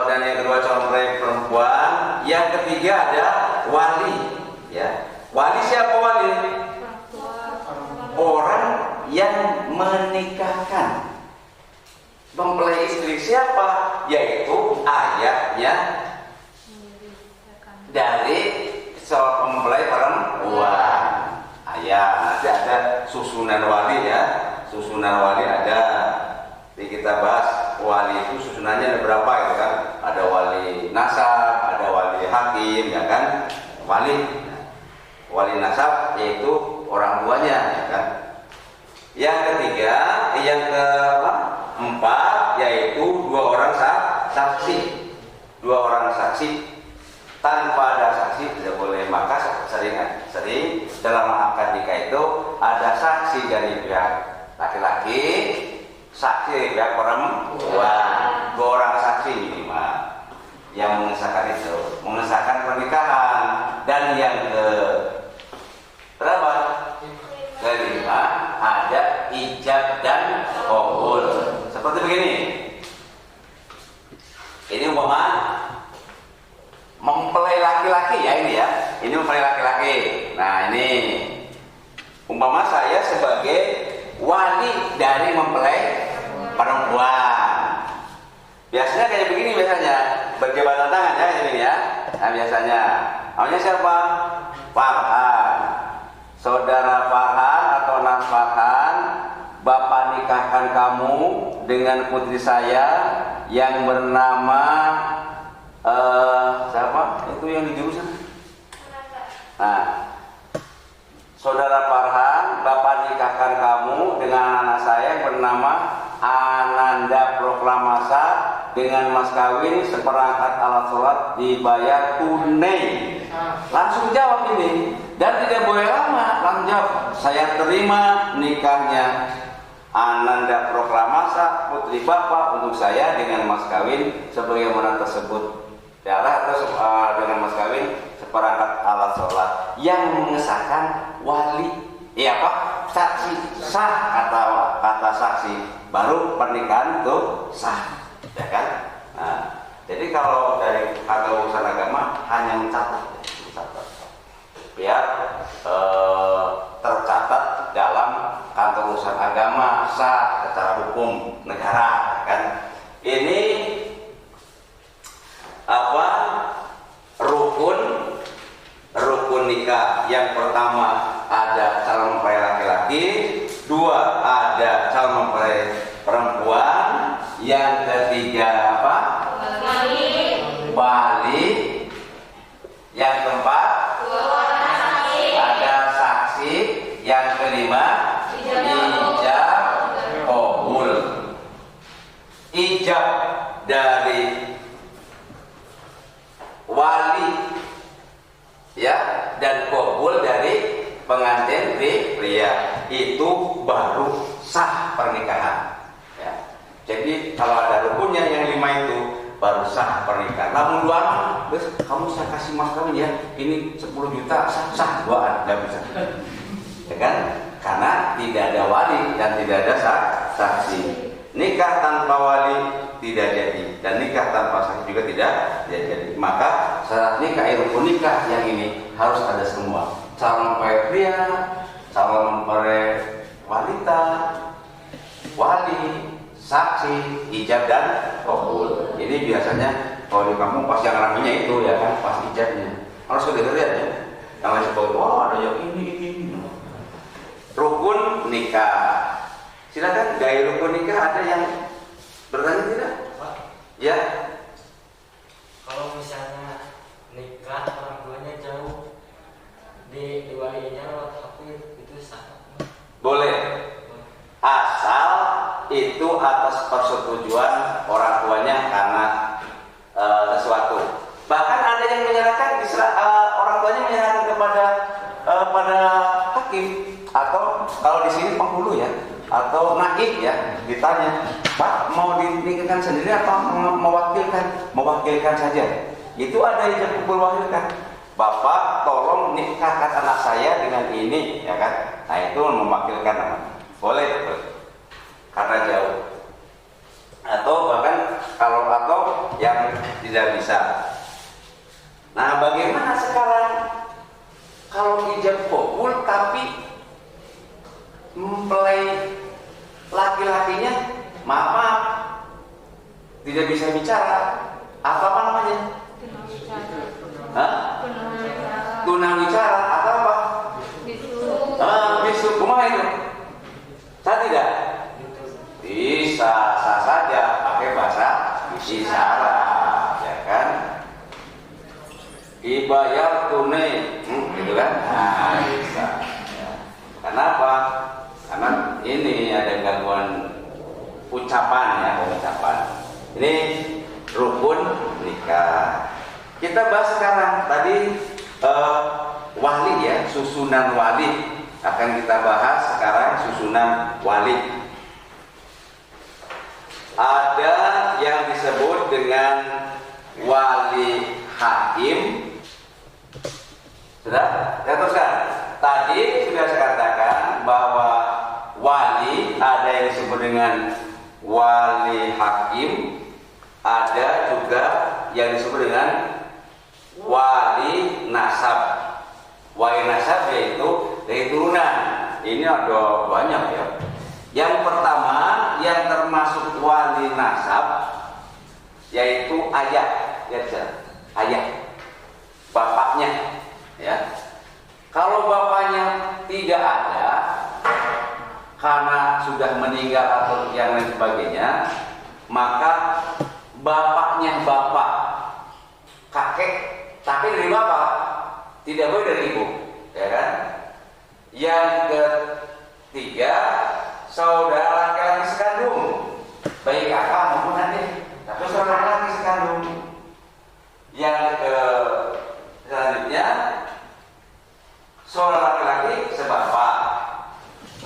dan yang kedua calon mempelai perempuan. Yang ketiga ada wali, ya. Wali siapa wali? Orang yang menikahkan. Mempelai istri siapa? Yaitu ayahnya dari seorang mempelai perempuan. Ayah. Nanti ada susunan wali ya. Susunan wali ada. Jadi kita bahas wali itu susunannya ada berapa gitu kan? Ada wali nasab, ada wali hakim, ya kan? Wali nasab yaitu orang tuanya, ya kan? Yang ketiga, yang keempat yaitu dua orang saksi. Dua orang saksi. Tanpa ada saksi tidak boleh. Maka sering dalam akad nikah itu ada saksi dari pihak laki-laki, saksi dari pihak perempuan. Dua orang saksi minimal yang mengesahkan itu, mengesahkan pernikahan. Dan yang berapa? Kelima, ada ijab dan qabul. Seperti begini. Ini umpama mempelai laki-laki ya ini ya. Ini mempelai laki-laki. Nah ini umpama saya sebagai wali dari mempelai perempuan. Biasanya kayak begini biasanya berjabatan tangan ya ini ya. Nah biasanya namanya siapa? Farhan. Saudara Farhan atau Nas Farhan, Bapak nikahkan kamu dengan putri saya yang bernama siapa? Itu yang di jurusan. Nah, Saudara Farhan, Bapak nikahkan kamu dengan anak saya yang bernama Ananda Proklamasa dengan mas kawin seperangkat alat sholat dibayar tunai. Langsung jawab ini. Dan tidak boleh lama, langsung jawab. Saya terima nikahnya Ananda Proklamasa putri Bapak untuk saya dengan mas kawin sebagaimana tersebut. Terus dengan mas kawin seperangkat alat sholat yang mengesahkan wali. Iya apa? Saksi sah kata saksi baru pernikahan itu sah, ya kan? Nah, jadi kalau dari kata urusan agama hanya mencatat biar tercatat dalam kantor urusan agama sah secara hukum negara, kan? Ini apa? Rukun nikah. Yang pertama ada calon mempelai laki-laki, dua ada calon mempelai perempuan, yang ketiga apa? Wali. Yang keempat ada saksi, yang kelima ijab qabul. Ijab dari wali ya, dan qabul dari pengantin pria, itu baru sah pernikahan ya. Jadi kalau ada rukunnya yang 5 itu baru sah pernikahan. Namun duaan, bes kamu saya kasih mas kawin ya, ini 10 juta sah duaan, nggak bisa, ya kan? Karena tidak ada wali dan tidak ada saksi. Nikah tanpa wali tidak jadi, dan nikah tanpa saksi juga tidak jadi. Maka syarat nikah, rukun nikah yang ini harus ada semua: calon mempelai pria, calon mempelai wanita, wali, saksi, ijab dan qabul. Ini biasanya kalau di kampung pas yang ramenya itu ya kan, pas ijabnya harus kedengeran ya. Yang lain sebut, oh ada yang ini. Rukun nikah. Silakan, gaya rukun nikah ada yang bertanya tidak? Pak, Ya. kalau misalnya nikah orang tuanya jauh, diwalinya lewat hafid, itu sah? Boleh. Asal itu atas persetujuan orang tuanya karena sesuatu. Bahkan ada yang menyerahkan orang tuanya menyerahkan kepada pada hakim, atau kalau di sini penghulu ya, atau naib ya, ditanya, Pak mau dinikahkan sendiri atau mewakilkan saja. Itu ada yang berwakilkan. Bapak tolong nikahkan anak saya dengan ini, ya kan? Nah itu mewakilkan namanya. Boleh. Karena jauh. Atau bahkan atau yang tidak bisa. Nah bagaimana sekarang Kalau ijab kabul tapi mempelai laki-lakinya maaf tidak bisa bicara, apa namanya? Tunawicara atau apa? Bisu. Kumaha itu? Saya tidak bisa sah saja pakai bahasa isyarat, ya kan? Dibayar tunai, gitu kan? Nah, bisa. Ya. Kenapa? Karena ini ada gangguan ucapan ya, ucapan. Ini rukun nikah. Kita bahas sekarang tadi wali ya, susunan wali. Akan kita bahas sekarang susunan wali. Ada yang disebut dengan wali hakim. Sudah? Saya teruskan. Tadi sudah saya katakan bahwa wali ada yang disebut dengan wali hakim, ada juga yang disebut dengan wali nasab. Wali nasab yaitu dari turunan. Ini ada banyak ya. Yang pertama yang termasuk wali nasab yaitu ayah, ya, ayah, bapaknya, ya. Kalau bapaknya tidak ada karena sudah meninggal atau yang lain sebagainya, maka bapaknya bapak, kakek, tapi dari bapak, tidak boleh dari ibu, ya kan? Yang ketiga, saudara laki-laki sekandung, baik kakak maupun adik, tapi saudara laki-laki sekandung. Yang selanjutnya, saudara laki-laki sebapak.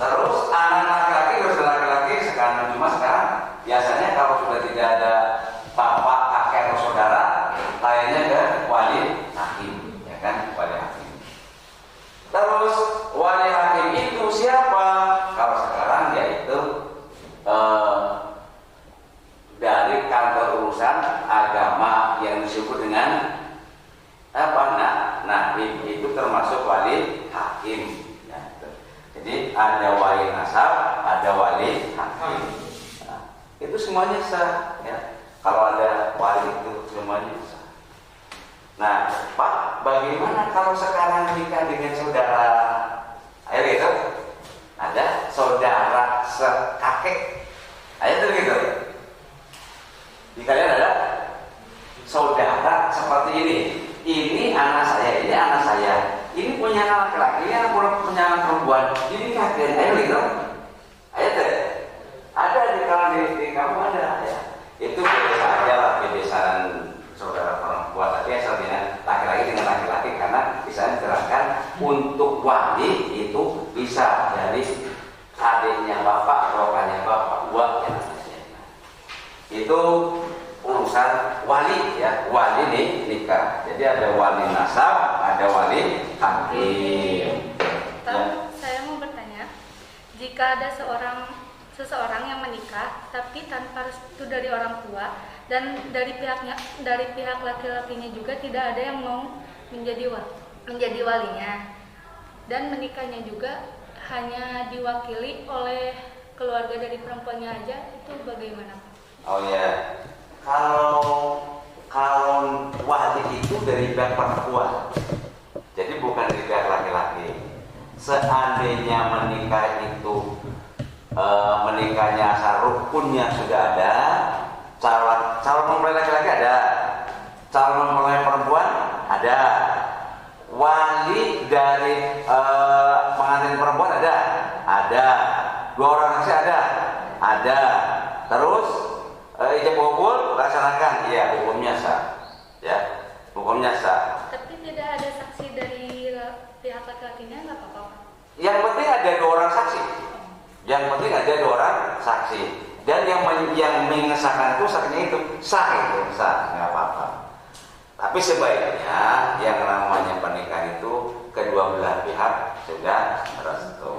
Terus anak laki-laki harus laki-laki sekandung. Cuma sekarang biasanya kalau sudah tidak ada bapak, kakek atau saudara, tayangnya ke wali hakim, ya kan? Wali hakim. Terus wali hakim itu siapa? Kalau sekarang yaitu dari kantor urusan agama yang disebut dengan apa? Nah, itu termasuk wali hakim. Jadi ada wali nasab, ada wali hakim. Nah, itu semuanya sah, ya. Kalau ada wali itu semuanya sah. Nah, Pak, bagaimana kalau sekarang nikah dengan saudara? Ayo gitu. Ada saudara sekakek. Ayo tuh gitu. Di kalian ada saudara seperti ini. Ini anak saya, ini anak saya. Ini punya anak laki-laki, ini punya anak perempuan. Ini kakek, ayo gitu. Ayo deh. Ada di kalau di kamu ada ya. Itu biasa aja lah kebiasaan saudara perempuan. Tapi asalnya laki-laki dengan laki-laki karena bisa diterangkan untuk wali itu bisa dari adiknya bapak, rokannya bapak, buah ya. Itu urusan wali ya, wali nih nikah. Jadi ada wali nasab, ada wali hakim. Saya mau bertanya, jika ada seseorang yang menikah tapi tanpa restu dari orang tua dan dari pihak laki-lakinya juga tidak ada yang mau menjadi walinya dan menikahnya juga hanya diwakili oleh keluarga dari perempuannya aja, itu bagaimana? Oh ya. Kalau wali itu dari pihak perempuan, jadi bukan dari pihak laki-laki. Seandainya menikah itu menikahnya asal rukunnya sudah ada, calon mempelai laki-laki ada, calon mempelai perempuan ada, wali dari pengantin perempuan ada, dua orang saksi ada, terus ijab kabul laksanakan, ya hukumnya sah, ya hukumnya sah. Tapi tidak ada saksi dari pihak laki-lakinya, nggak apa-apa. Yang penting ada dua orang saksi. Yang penting ada dua orang saksi. Dan yang mengesahkan itu saksinya itu sah, nggak apa-apa. Tapi sebaiknya yang namanya pernikahan itu kedua belah pihak sudah restu,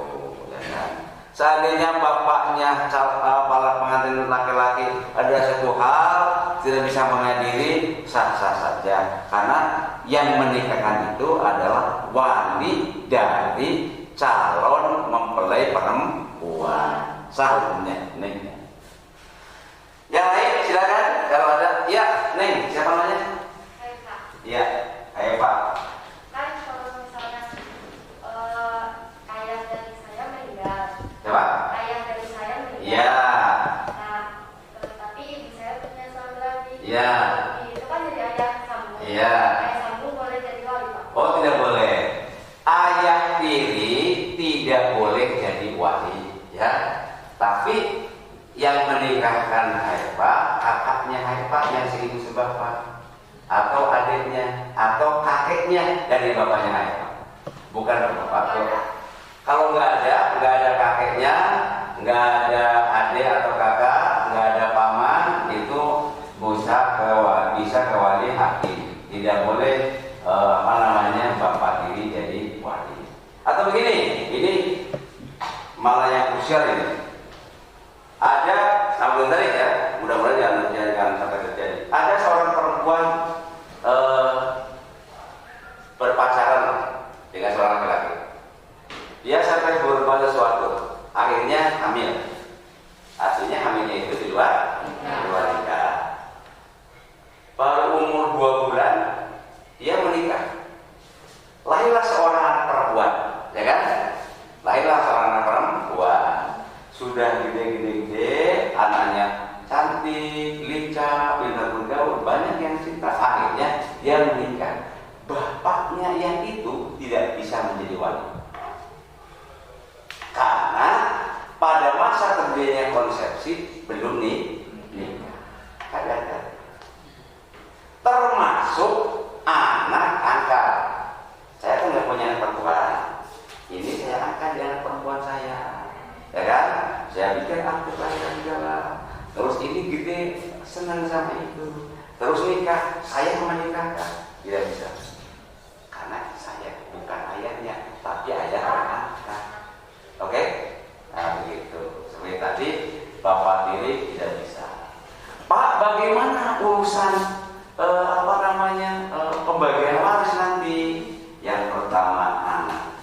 ya kan? Seandainya bapaknya para pengantin laki-laki ada satu hal tidak bisa menghadiri, sah-sah saja. Karena yang menikah menikahkan itu adalah wali dari calon mempelai perempuan. Sah hukumnya, Neng. Yang lain silakan kalau ada. Ya, Neng, siapa namanya? Iya, ayo Pak. Kan kalau misalkan ayah dari saya meninggal. Siapa? Ayah dari saya meninggal. Iya. Nah, tapi ibu saya punya suami lagi. Iya. Itu kan jadi ayah sambung. Iya. Ayah sambung boleh jadi wali, Pak? Oh, tidak boleh. Ayah tiri tidak boleh jadi wali, ya. Tapi yang menikahkan Haifa, kakaknya Haifa yang seibu sebapak, atau adiknya, atau kakeknya dari bapaknya Haifa, bukan bapak. Kalau nggak ada kakeknya, nggak ada adik atau kakak, nggak ada paman, itu bisa ke wali hakim. Tidak boleh bapak tiri jadi wali. Atau begini, ini malah yang krusial ini. Ada, sambung tadi ya, mudah-mudahan jangan sampai terjadi. Ada seorang perempuan berpacaran dengan seorang laki-laki. Dia sampai berbuat sesuatu, akhirnya hamil. Artinya hamilnya itu di luar nikah. Baru umur 2 bulan dia menikah. Lahirlah seorang anak perempuan, ya kan? Lahirlah seorang anak perempuan. Sudah gede, anaknya cantik, lincah, pintar bergaul, banyak yang cinta. Akhirnya dia menikah. Bapaknya yang itu tidak bisa menjadi wali. Karena pada masa terjadinya konsepsi belum nikah. Ada. Termasuk anak angkat. Saya kan nggak punya anak perempuan. Ini saya angkat di anak perempuan saya. Ya kan? Saya pikir aku segala. Terus ini gede, senang sama itu. Terus nikah, saya menikahkan. Tidak bisa. Karena saya bukan ayahnya, tapi ayah angkat. Oke? Nah begitu. Seperti tadi, bapak tiri tidak bisa. Pak, bagaimana urusan pembagian waris nanti? Yang pertama anak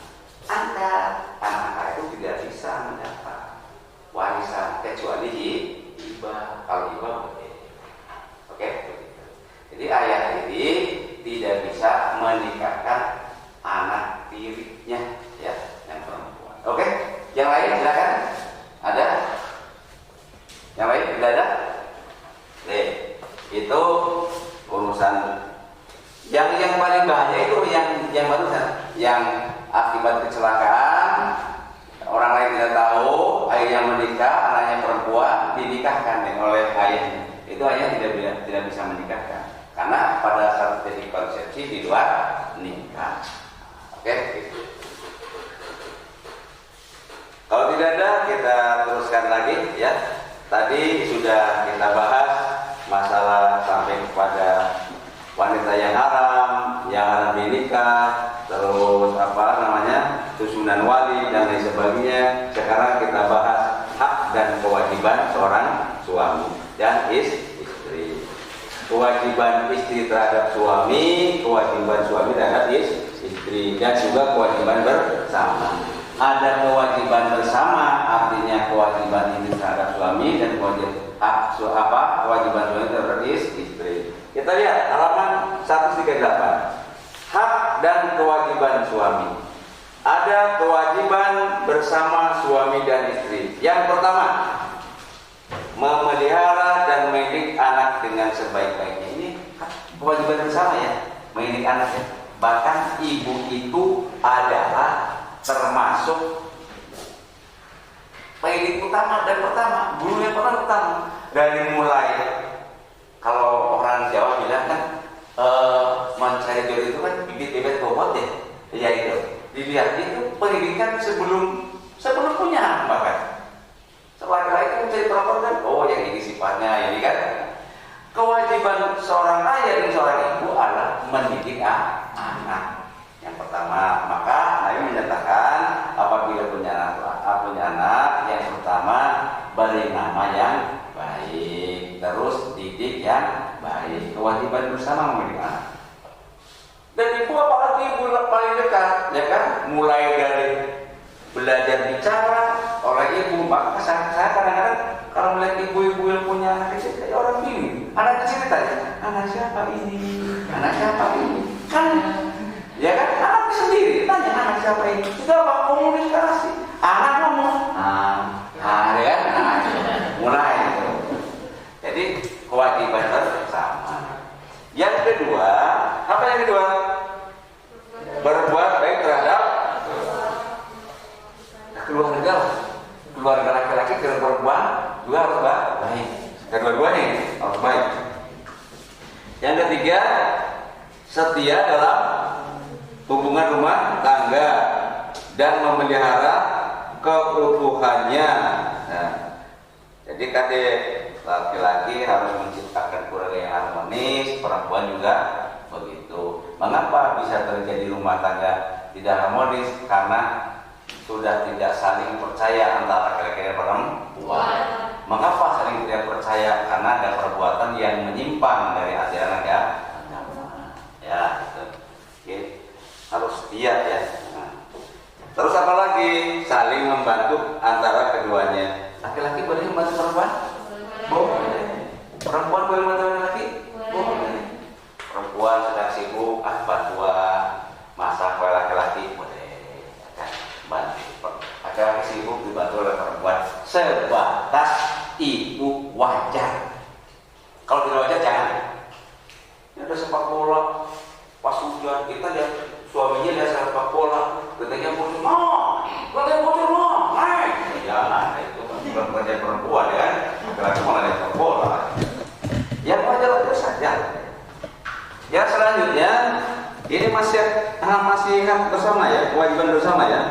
angkat itu tidak bisa mendapat warisan kecuali hibah. Kalau hibah boleh. Oke? Jadi ayah tiri tidak bisa menikahkan anak tirinya, ya, yang perempuan. Oke? Yang lain silakan. Ada? Yang lain tidak ada? Itu urusan yang paling bahaya itu yang barusan, yang akibat kecelakaan orang lain tidak tahu, ayahnya menikah, anaknya perempuan dinikahkan oleh ayahnya. Itu ayah tidak bisa menikahkan karena pada saat terjadi konsepsi di luar nikah. Oke, gitu. Kalau tidak ada, kita teruskan lagi ya. Tadi sudah kita bahas masalah sampai kepada wanita yang haram dinikah, terus susunan wali dan lain sebagainya. Sekarang kita bahas hak dan kewajiban seorang suami dan istri. Kewajiban istri terhadap suami, kewajiban suami terhadap istri, dan juga kewajiban bersama. Ada kewajiban bersama, artinya kewajiban istri terhadap suami dan kewajiban suami terhadap istri. Kita lihat halaman 138. Hak dan kewajiban suami. Ada kewajiban bersama suami dan istri. Yang pertama, memelihara dan mendidik anak dengan sebaik-baiknya. Ini kewajiban bersama ya, mendidik anak ya. Bahkan ibu itu adalah termasuk pendidik utama dan pertama, guru yang pertama. Dari mulai, kalau orang Jawa bilang kan mencari jodoh itu kan bibit-bibit bobot ya. Ya itu. Dilihat itu pendidikan sebelum punya anak bahkan. Laki-laki itu mencari perempuan kan, oh yang ini sifatnya ini kan. Kewajiban seorang ayah dan seorang ibu adalah mendidik anak. Yang pertama, maka Nabi menyatakan apabila punya anak, yang pertama beri nama yang baik, terus didik yang baik. Kewajiban bersama mendidik anak. Dan ibu apa ya kan, mulai dari belajar bicara oleh ibu. Maka saya kadang-kadang kalau melihat ibu-ibu yang punya anak kecil kayak orang bingung. Anak kecil tanya, anak siapa ini? Anak siapa ini? Kan, ya kan, anak sendiri tanya anak siapa ini? Sudah apa komunikasi? Anak ngomong, ya kan, mulai. Jadi kewajiban bersama. Yang kedua, apa yang kedua? Berbuat baik terhadap keluarga laki-laki, keluarga perempuan juga harus baik. Kedua-duanya harus baik. Yang ketiga, setia dalam hubungan rumah tangga dan memelihara keutuhannya. Nah, jadi laki-laki harus menciptakan keluarga yang harmonis, perempuan juga begitu. Mengapa bisa terjadi rumah tangga tidak harmonis? Karena sudah tidak saling percaya antara laki-laki dan perempuan. Mengapa saling tidak percaya? Karena ada perbuatan yang menyimpang dari ajaran agama. Ya, gitu. Oke. Harus setia ya. Nah. Terus apa lagi? Saling membantu antara keduanya. Laki-laki boleh membantu perempuan? Boleh. Perempuan boleh membantu laki-laki? Boleh. Perempuan sedang sibuk, bantuan masak oleh laki-laki boleh. Bantu. Laki-laki sibuk dibantu oleh perempuan sebatas itu wajar. Kalau tidak wajar jangan. Ini ada sepak bola pas hujan, kita lihat suaminya lihat sepak bola, katanya bocor, katanya bocor, naik. Jangan, itu bukan pekerjaan perempuan ya. Laki-laki malah lihat sepak bola. Yang wajar-wajar saja. Ya selanjutnya ini masih bersama ya, kewajiban bersama ya.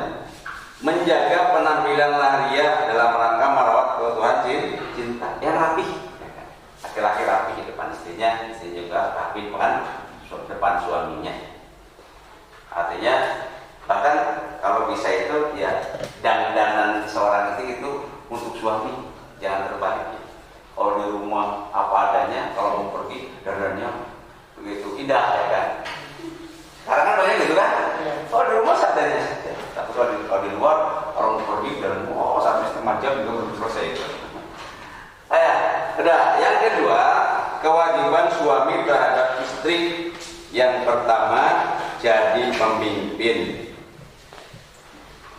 Menjaga penampilan lahiriah dalam rangka merawat keutuhan cinta yang rapi. Laki-laki rapi di depan istrinya, istri juga rapi depan suaminya. Artinya bahkan kalau bisa itu ya dandanan seorang istri itu untuk suami, jangan terbalik. Kalau di rumah apa adanya, kalau mau pergi dandannya begitu indah ya kan. Sekarang kan banyak gitu kan. Kalau di rumah seadanya saja. Tapi kalau di luar orang mau pergi dan sampai setengah jam itu belum selesai itu. Udah. Yang kedua, kewajiban suami terhadap istri. Yang pertama, jadi pemimpin,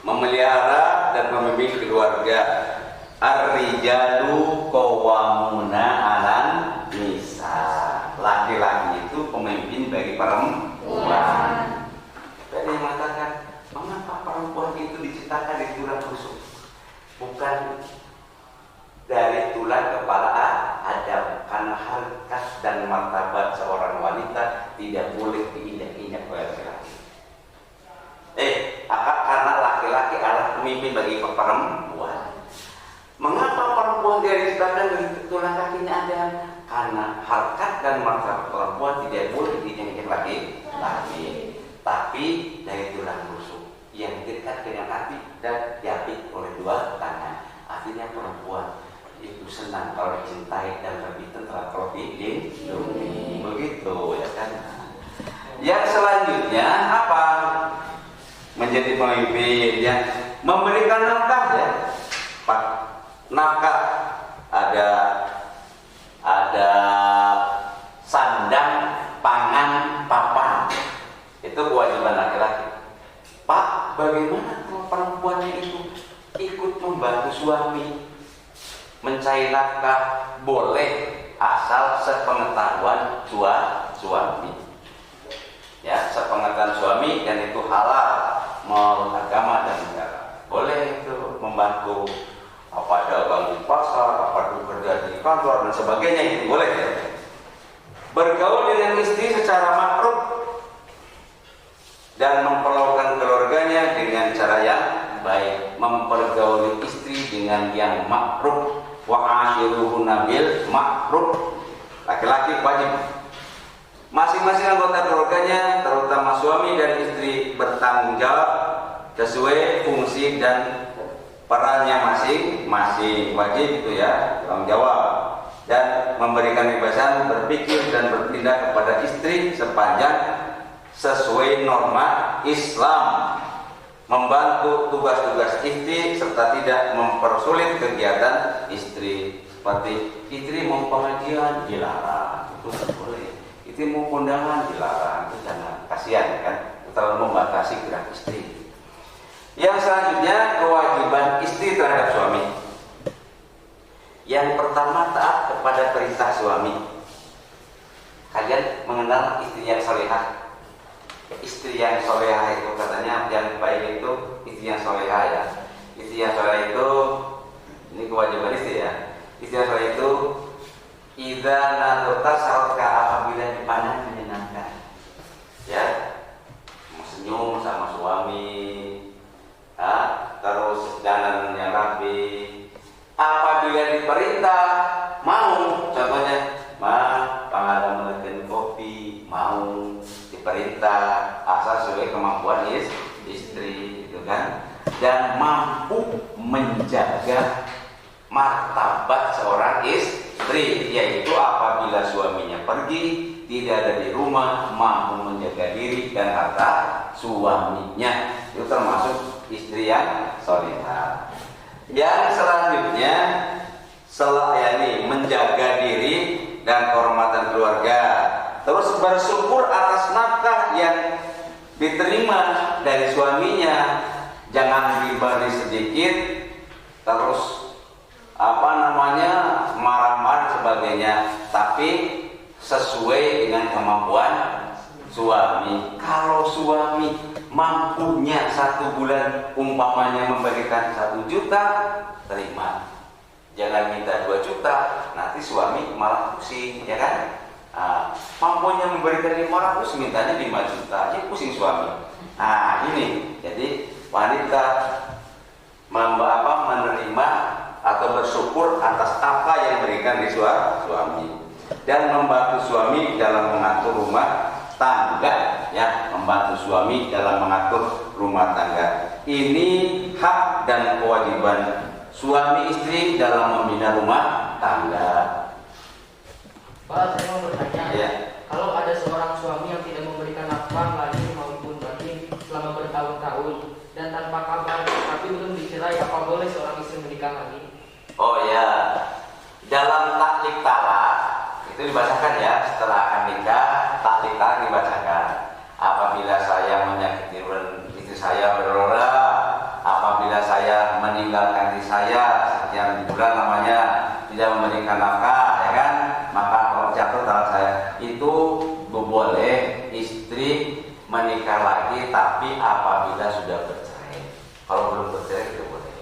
memelihara dan memimpin keluarga. Ar-rijalu qawwamuna 'alan nisa. Laki-laki itu pemimpin bagi perempuan. Ada yang mengatakan, mengapa perempuan itu diciptakan dari tulang rusuk, bukan dari tulang kepala Adam? Karena harkat dan martabat seorang wanita tidak boleh diinjak-injak oleh laki-laki. Karena laki-laki adalah pemimpin bagi perempuan. Mengapa perempuan tidak diciptakan dari tulang kakinya Adam? Karena harkat dan martabat perempuan tidak boleh diinjak-injak laki-laki. Tapi dari tulang rusuk yang dekat dengan hati dan diapit oleh dua tangan. Artinya perempuan itu senang kalau dicintai dan lebih tentram kalau dilindungi. Begitu ya kan. Yang selanjutnya apa? Menjadi pemimpin yang memberikan nafkah ya. Nafkah ada sandang, pangan, papan. Itu kewajiban laki-laki. Pak, bagaimana kalau perempuannya itu ikut membantu suami mencari nafkah? Boleh, asal sepengetahuan suami. Ya, sepengetahuan suami dan itu halal menurut agama dan negara. Boleh itu membantu dagang di pasar, bekerja di kantor dan sebagainya, itu boleh ya. Bergaul dengan istri secara makruh dan memperlakukan keluarganya dengan cara yang baik. Mempergauli istri dengan yang makruh. Wa ashiruhunna bil makruh. Laki-laki wajib masing-masing anggota keluarganya, terutama suami dan istri, bertanggung jawab sesuai fungsi dan perannya masing-masing. Wajib itu ya, tanggung jawab dan memberikan kebebasan berpikir dan bertindak kepada istri sepanjang sesuai norma Islam, membantu tugas-tugas istri serta tidak mempersulit kegiatan istri. Seperti istri mau pengajian dilarang, itu tidak boleh. Istri mau kondangan dilarang, itu jangan, kasihan kan, terlalu membatasi gerak istri. Yang selanjutnya kewajiban istri terhadap suami. Yang pertama, taat kepada perintah suami. Kalian mengenal istri yang solehah? Istri yang solehah itu katanya yang baik itu istri yang solehah ya. Istri yang solehah itu, ini kewajiban istri ya. Istri yang solehah itu idza nadurta sa'atka, apabila dipandang menyenangkan. Ya, senyum sama suami, terus dandanannya rapi. Apabila diperintah mau, contohnya pangadan melekin kopi, mau diperintah asal sesuai kemampuan istri, gitu kan, dan mampu menjaga martabat seorang istri, yaitu apabila suaminya pergi tidak ada di rumah, mampu menjaga diri dan harta suaminya. Itu termasuk istri yang solehah. Yang selanjutnya menjaga diri dan kehormatan keluarga, terus bersyukur atas nafkah yang diterima dari suaminya, jangan diberi sedikit terus marah-marah sebagainya, tapi sesuai dengan kemampuan suami. Kalau suami mampunya 1 bulan umpamanya memberikan 1 juta, terima. Jangan minta 2 juta, nanti suami malah pusing, ya kan? Mampunya memberikan 500, mintanya 5 juta, aja pusing suami. Ini jadi wanita menerima atau bersyukur atas apa yang diberikan di suami, dan membantu suami dalam mengatur rumah tangga, ya, membantu suami dalam mengatur rumah tangga. Ini hak dan kewajiban suami istri dalam membina rumah tangga. Pak, saya mau bertanya, Ya. Kalau ada seorang suami yang tidak memberikan nafkah lahir maupun batin selama bertahun-tahun dan tanpa kabar, tapi belum dicerai, apa boleh seorang istri menikah lagi? Oh ya, dalam taklik talak itu dibacakan ya, setelah akan nikah taklik talak dibacakan. Apabila saya menyakiti istri saya berolah, apabila saya meninggalkan diri saya sekian bulan namanya tidak memberikan nafkah, ya kan, maka kalau jatuh talak saya, itu boleh istri menikah lagi, tapi apabila sudah bercerai. Kalau belum bercerai tidak boleh.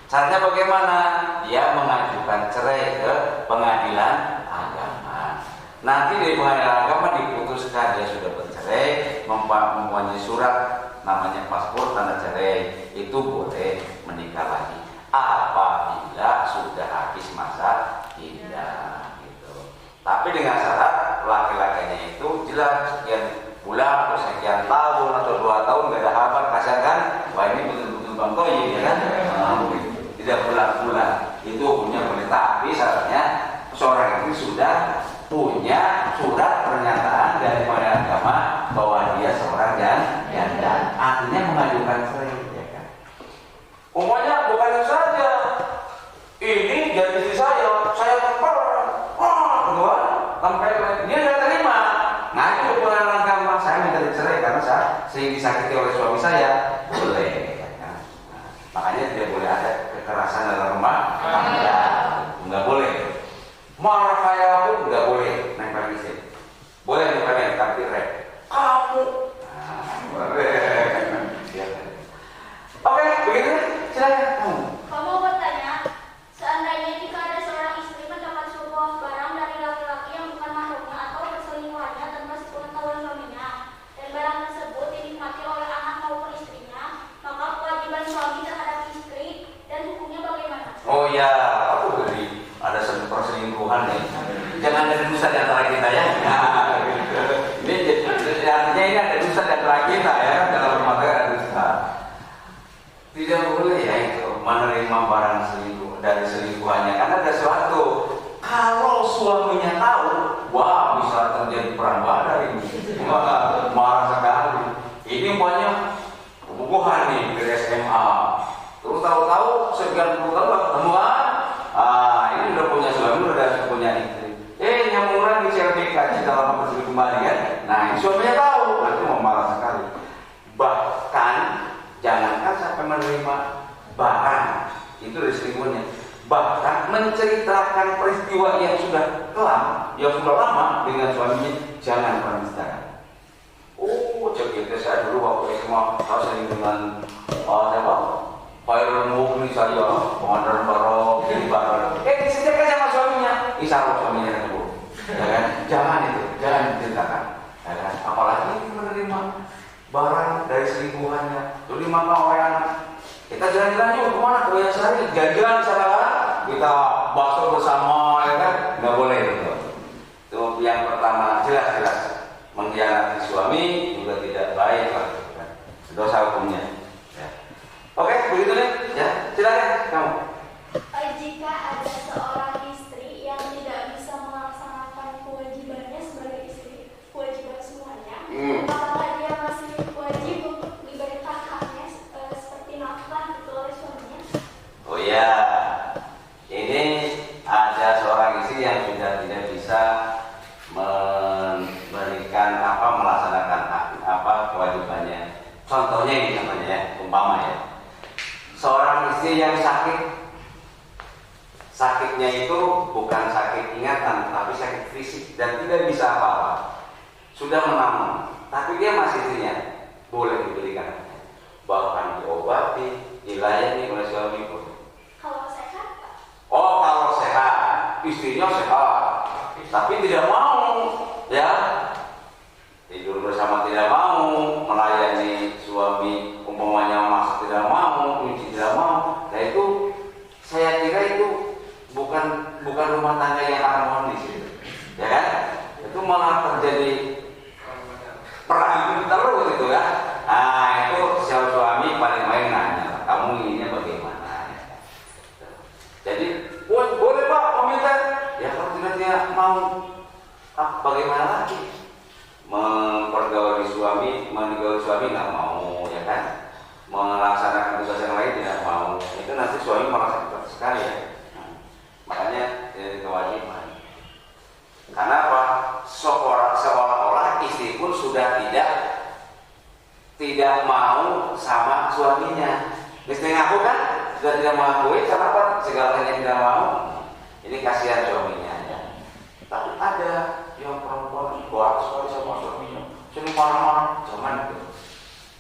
Caranya bagaimana? Dia mengajukan cerai ke pengadilan agama. Nanti dari pengadilan agama diputuskan dia sudah bercerai, mempunyai surat namanya paspor tanda cerai, itu boleh menikah lagi apabila sudah habis masa iddah, gitu. Tapi dengan syarat laki-lakinya itu jelas sekian bulan atau sekian tahun atau 2 tahun nggak ada kabar, kasihan kan? Wah, ini betul-betul Bang Toyi, ya kan? Tidak bulan-bulan itu punya boleh, tapi syaratnya seorang itu sudah punya surat pernyataan dari pengadilan agama bahwa dia seorang janda, artinya mengajukan cerai, ya kan? Umumnya bukan itu saja, ini jadi istri saya tempel, kedua sampai dia sudah terima, ngaju ke pengadilan agama, saya minta dicerai karena saya disakiti oleh suami saya, boleh, ya kan? Makanya tidak boleh ada kekerasan dalam rumah tangga, nggak boleh. Marah kayak pun nggak boleh nempel istri. Boleh nempel tapi rek. Kamu, boleh. Oke, begitu. Silakan. Kamu bertanya, seandainya jika ada seorang istri mendapat sebuah barang dari laki-laki yang bukan mahramnya atau perselingkuhannya tanpa sepengetahuan suaminya, dan barang tersebut dinikmati oleh anak maupun istrinya, maka kewajiban suami terhadap istri dan hukumnya bagaimana? Oh ya, aku beri. Ada perselingkuhan nih. Jangan ada dosa di antara kita ya. Ini artinya ini ada dosa di antara kita ya, dalam rumah tangga ada dosa. Tidak boleh ya itu menerima barang selingkuh dari selingkuhannya, karena ada suatu. Kalau suaminya tahu, wah bisa terjadi perang badar ini. Marah sampai ini banyak kebukuhan nih dari SMA. Terus tahu-tahu sekian puluh tahun ketemu kan? Ini udah punya suami, udah punya istri. Nyambung lagi CLBK jika lama bersih kembali kan? Nah, ini suaminya tahu, nanti mau marah sekali. Bahkan jangankan sampai menerima barang itu dari selingkuhannya, bahkan menceritakan peristiwa yang sudah kelam, yang sudah lama dengan suaminya, jangan pernah menceritakan. Cerita saya dulu waktu SMA, saya dengan siapa? Pak Mukni saya, Komandan Barok, ini Barok. Diceritakan sama suaminya, isyarat suaminya itu, ya kan? Jangan itu, jangan diceritakan, ya kan? Apalagi menerima barang dari selingkuhannya. Jadi maka orang kita jalan-jalan yuk kemana? Ke Yasari, jalan-jalan sana kan? Kita bakso bersama, ya kan? Nggak boleh itu. Itu yang pertama, jelas-jelas mengkhianati suami juga tidak baik lah, kan? Dosa hukumnya. Ya. Oke, begitu nih. Ya, silakan kamu. Jika ada seorang istri yang tidak bisa melaksanakan kewajibannya sebagai istri, kewajiban semuanya, apakah dia masih wajib untuk diberikan haknya seperti nafkah gitu oleh suaminya? Oh ya, ini ada seorang istri yang sudah tidak bisa memberikan melaksanakan kewajibannya. Contohnya ini ya, umpama ya, seorang istri yang sakitnya itu bukan sakit ingatan tapi sakit fisik dan tidak bisa apa-apa, sudah menanggung, tapi dia masih istrinya, boleh diberikan, bahkan diobati, dilayani oleh suami. Kalau sehat, Pak? Oh, kalau sehat, istrinya sehat tapi tidak mau, ya, tidur bersama tidak mau, melayani suami umpamanya masak tidak mau, nyuci tidak mau. Nah itu saya kira itu bukan rumah tangga yang harmonis, ya kan? Itu malah terjadi perang terus itu ya. Nah itu suami paling main nanya, kamu inginnya bagaimana? Jadi boleh Pak meminta, ya kalau tidak dia mau, bagaimana lagi? Mempergauli suami nggak mau, ya kan? Melaksanakan tugas yang lain tidak mau, itu nanti suami merasa berat sekali ya. Makanya jadi kewajiban. Karena apa? Seolah-olah istri pun sudah tidak mau sama suaminya. Istri ngaku kan sudah tidak mengakui, kenapa segalanya tidak mau? Ini kasihan suaminya ya. Tapi ada yang perempuan kuat sekali sama suaminya, sering marah-marah, jangan itu.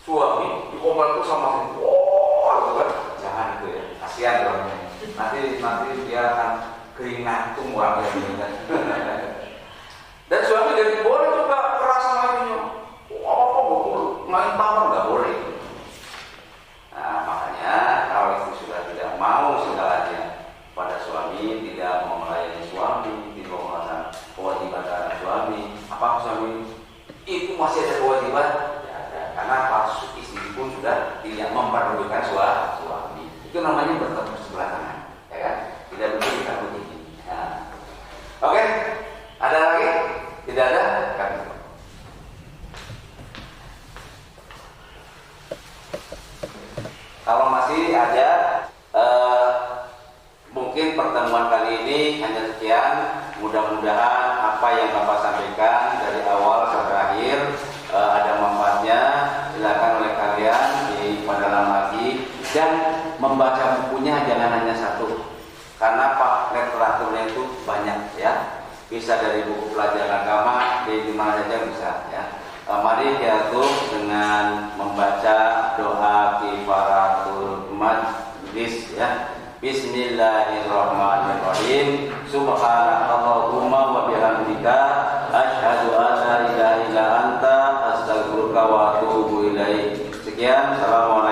Suami diomelin sama suami, gitu kan? Jangan itu ya, kasihan suaminya. Nanti dia akan keringatung orangnya. Dan suami dari boleh juga keras sama ibunya. Apa main tawar nggak boleh. Nah makanya kalau istri sudah tidak mau segalanya pada suami, tidak mau melayani suami, tidak mau melaksanakan kewajiban terhadap suami, apa suami itu masih ada kewajiban? Ya ada, karena istri pun sudah tidak memperdulikan suami. Itu namanya bertepuk sebelah tangan, ya kan? Tidak betul kita begini. Nah. Oke, ada lagi? Tidak ada? Kan? Kalau masih ada, mungkin pertemuan kali ini hanya sekian. Mudah-mudahan apa yang Bapak sampaikan dari awal sampai akhir ada manfaatnya. Silakan oleh kalian diperdalam lagi dan membaca bukunya jangan hanya satu, karena Pak literaturnya itu banyak ya. Bisa dari buku pelajaran agama, di mana saja bisa ya. Mari diatur dengan membaca doa kifaratul majlis ya. Bismillahirrahmanirrahim. Subhanakallahumma wa bihamdika asyhadu an la ilaha illa anta astaghfiruka wa atubu ilaik. Sekian, assalamualaikum.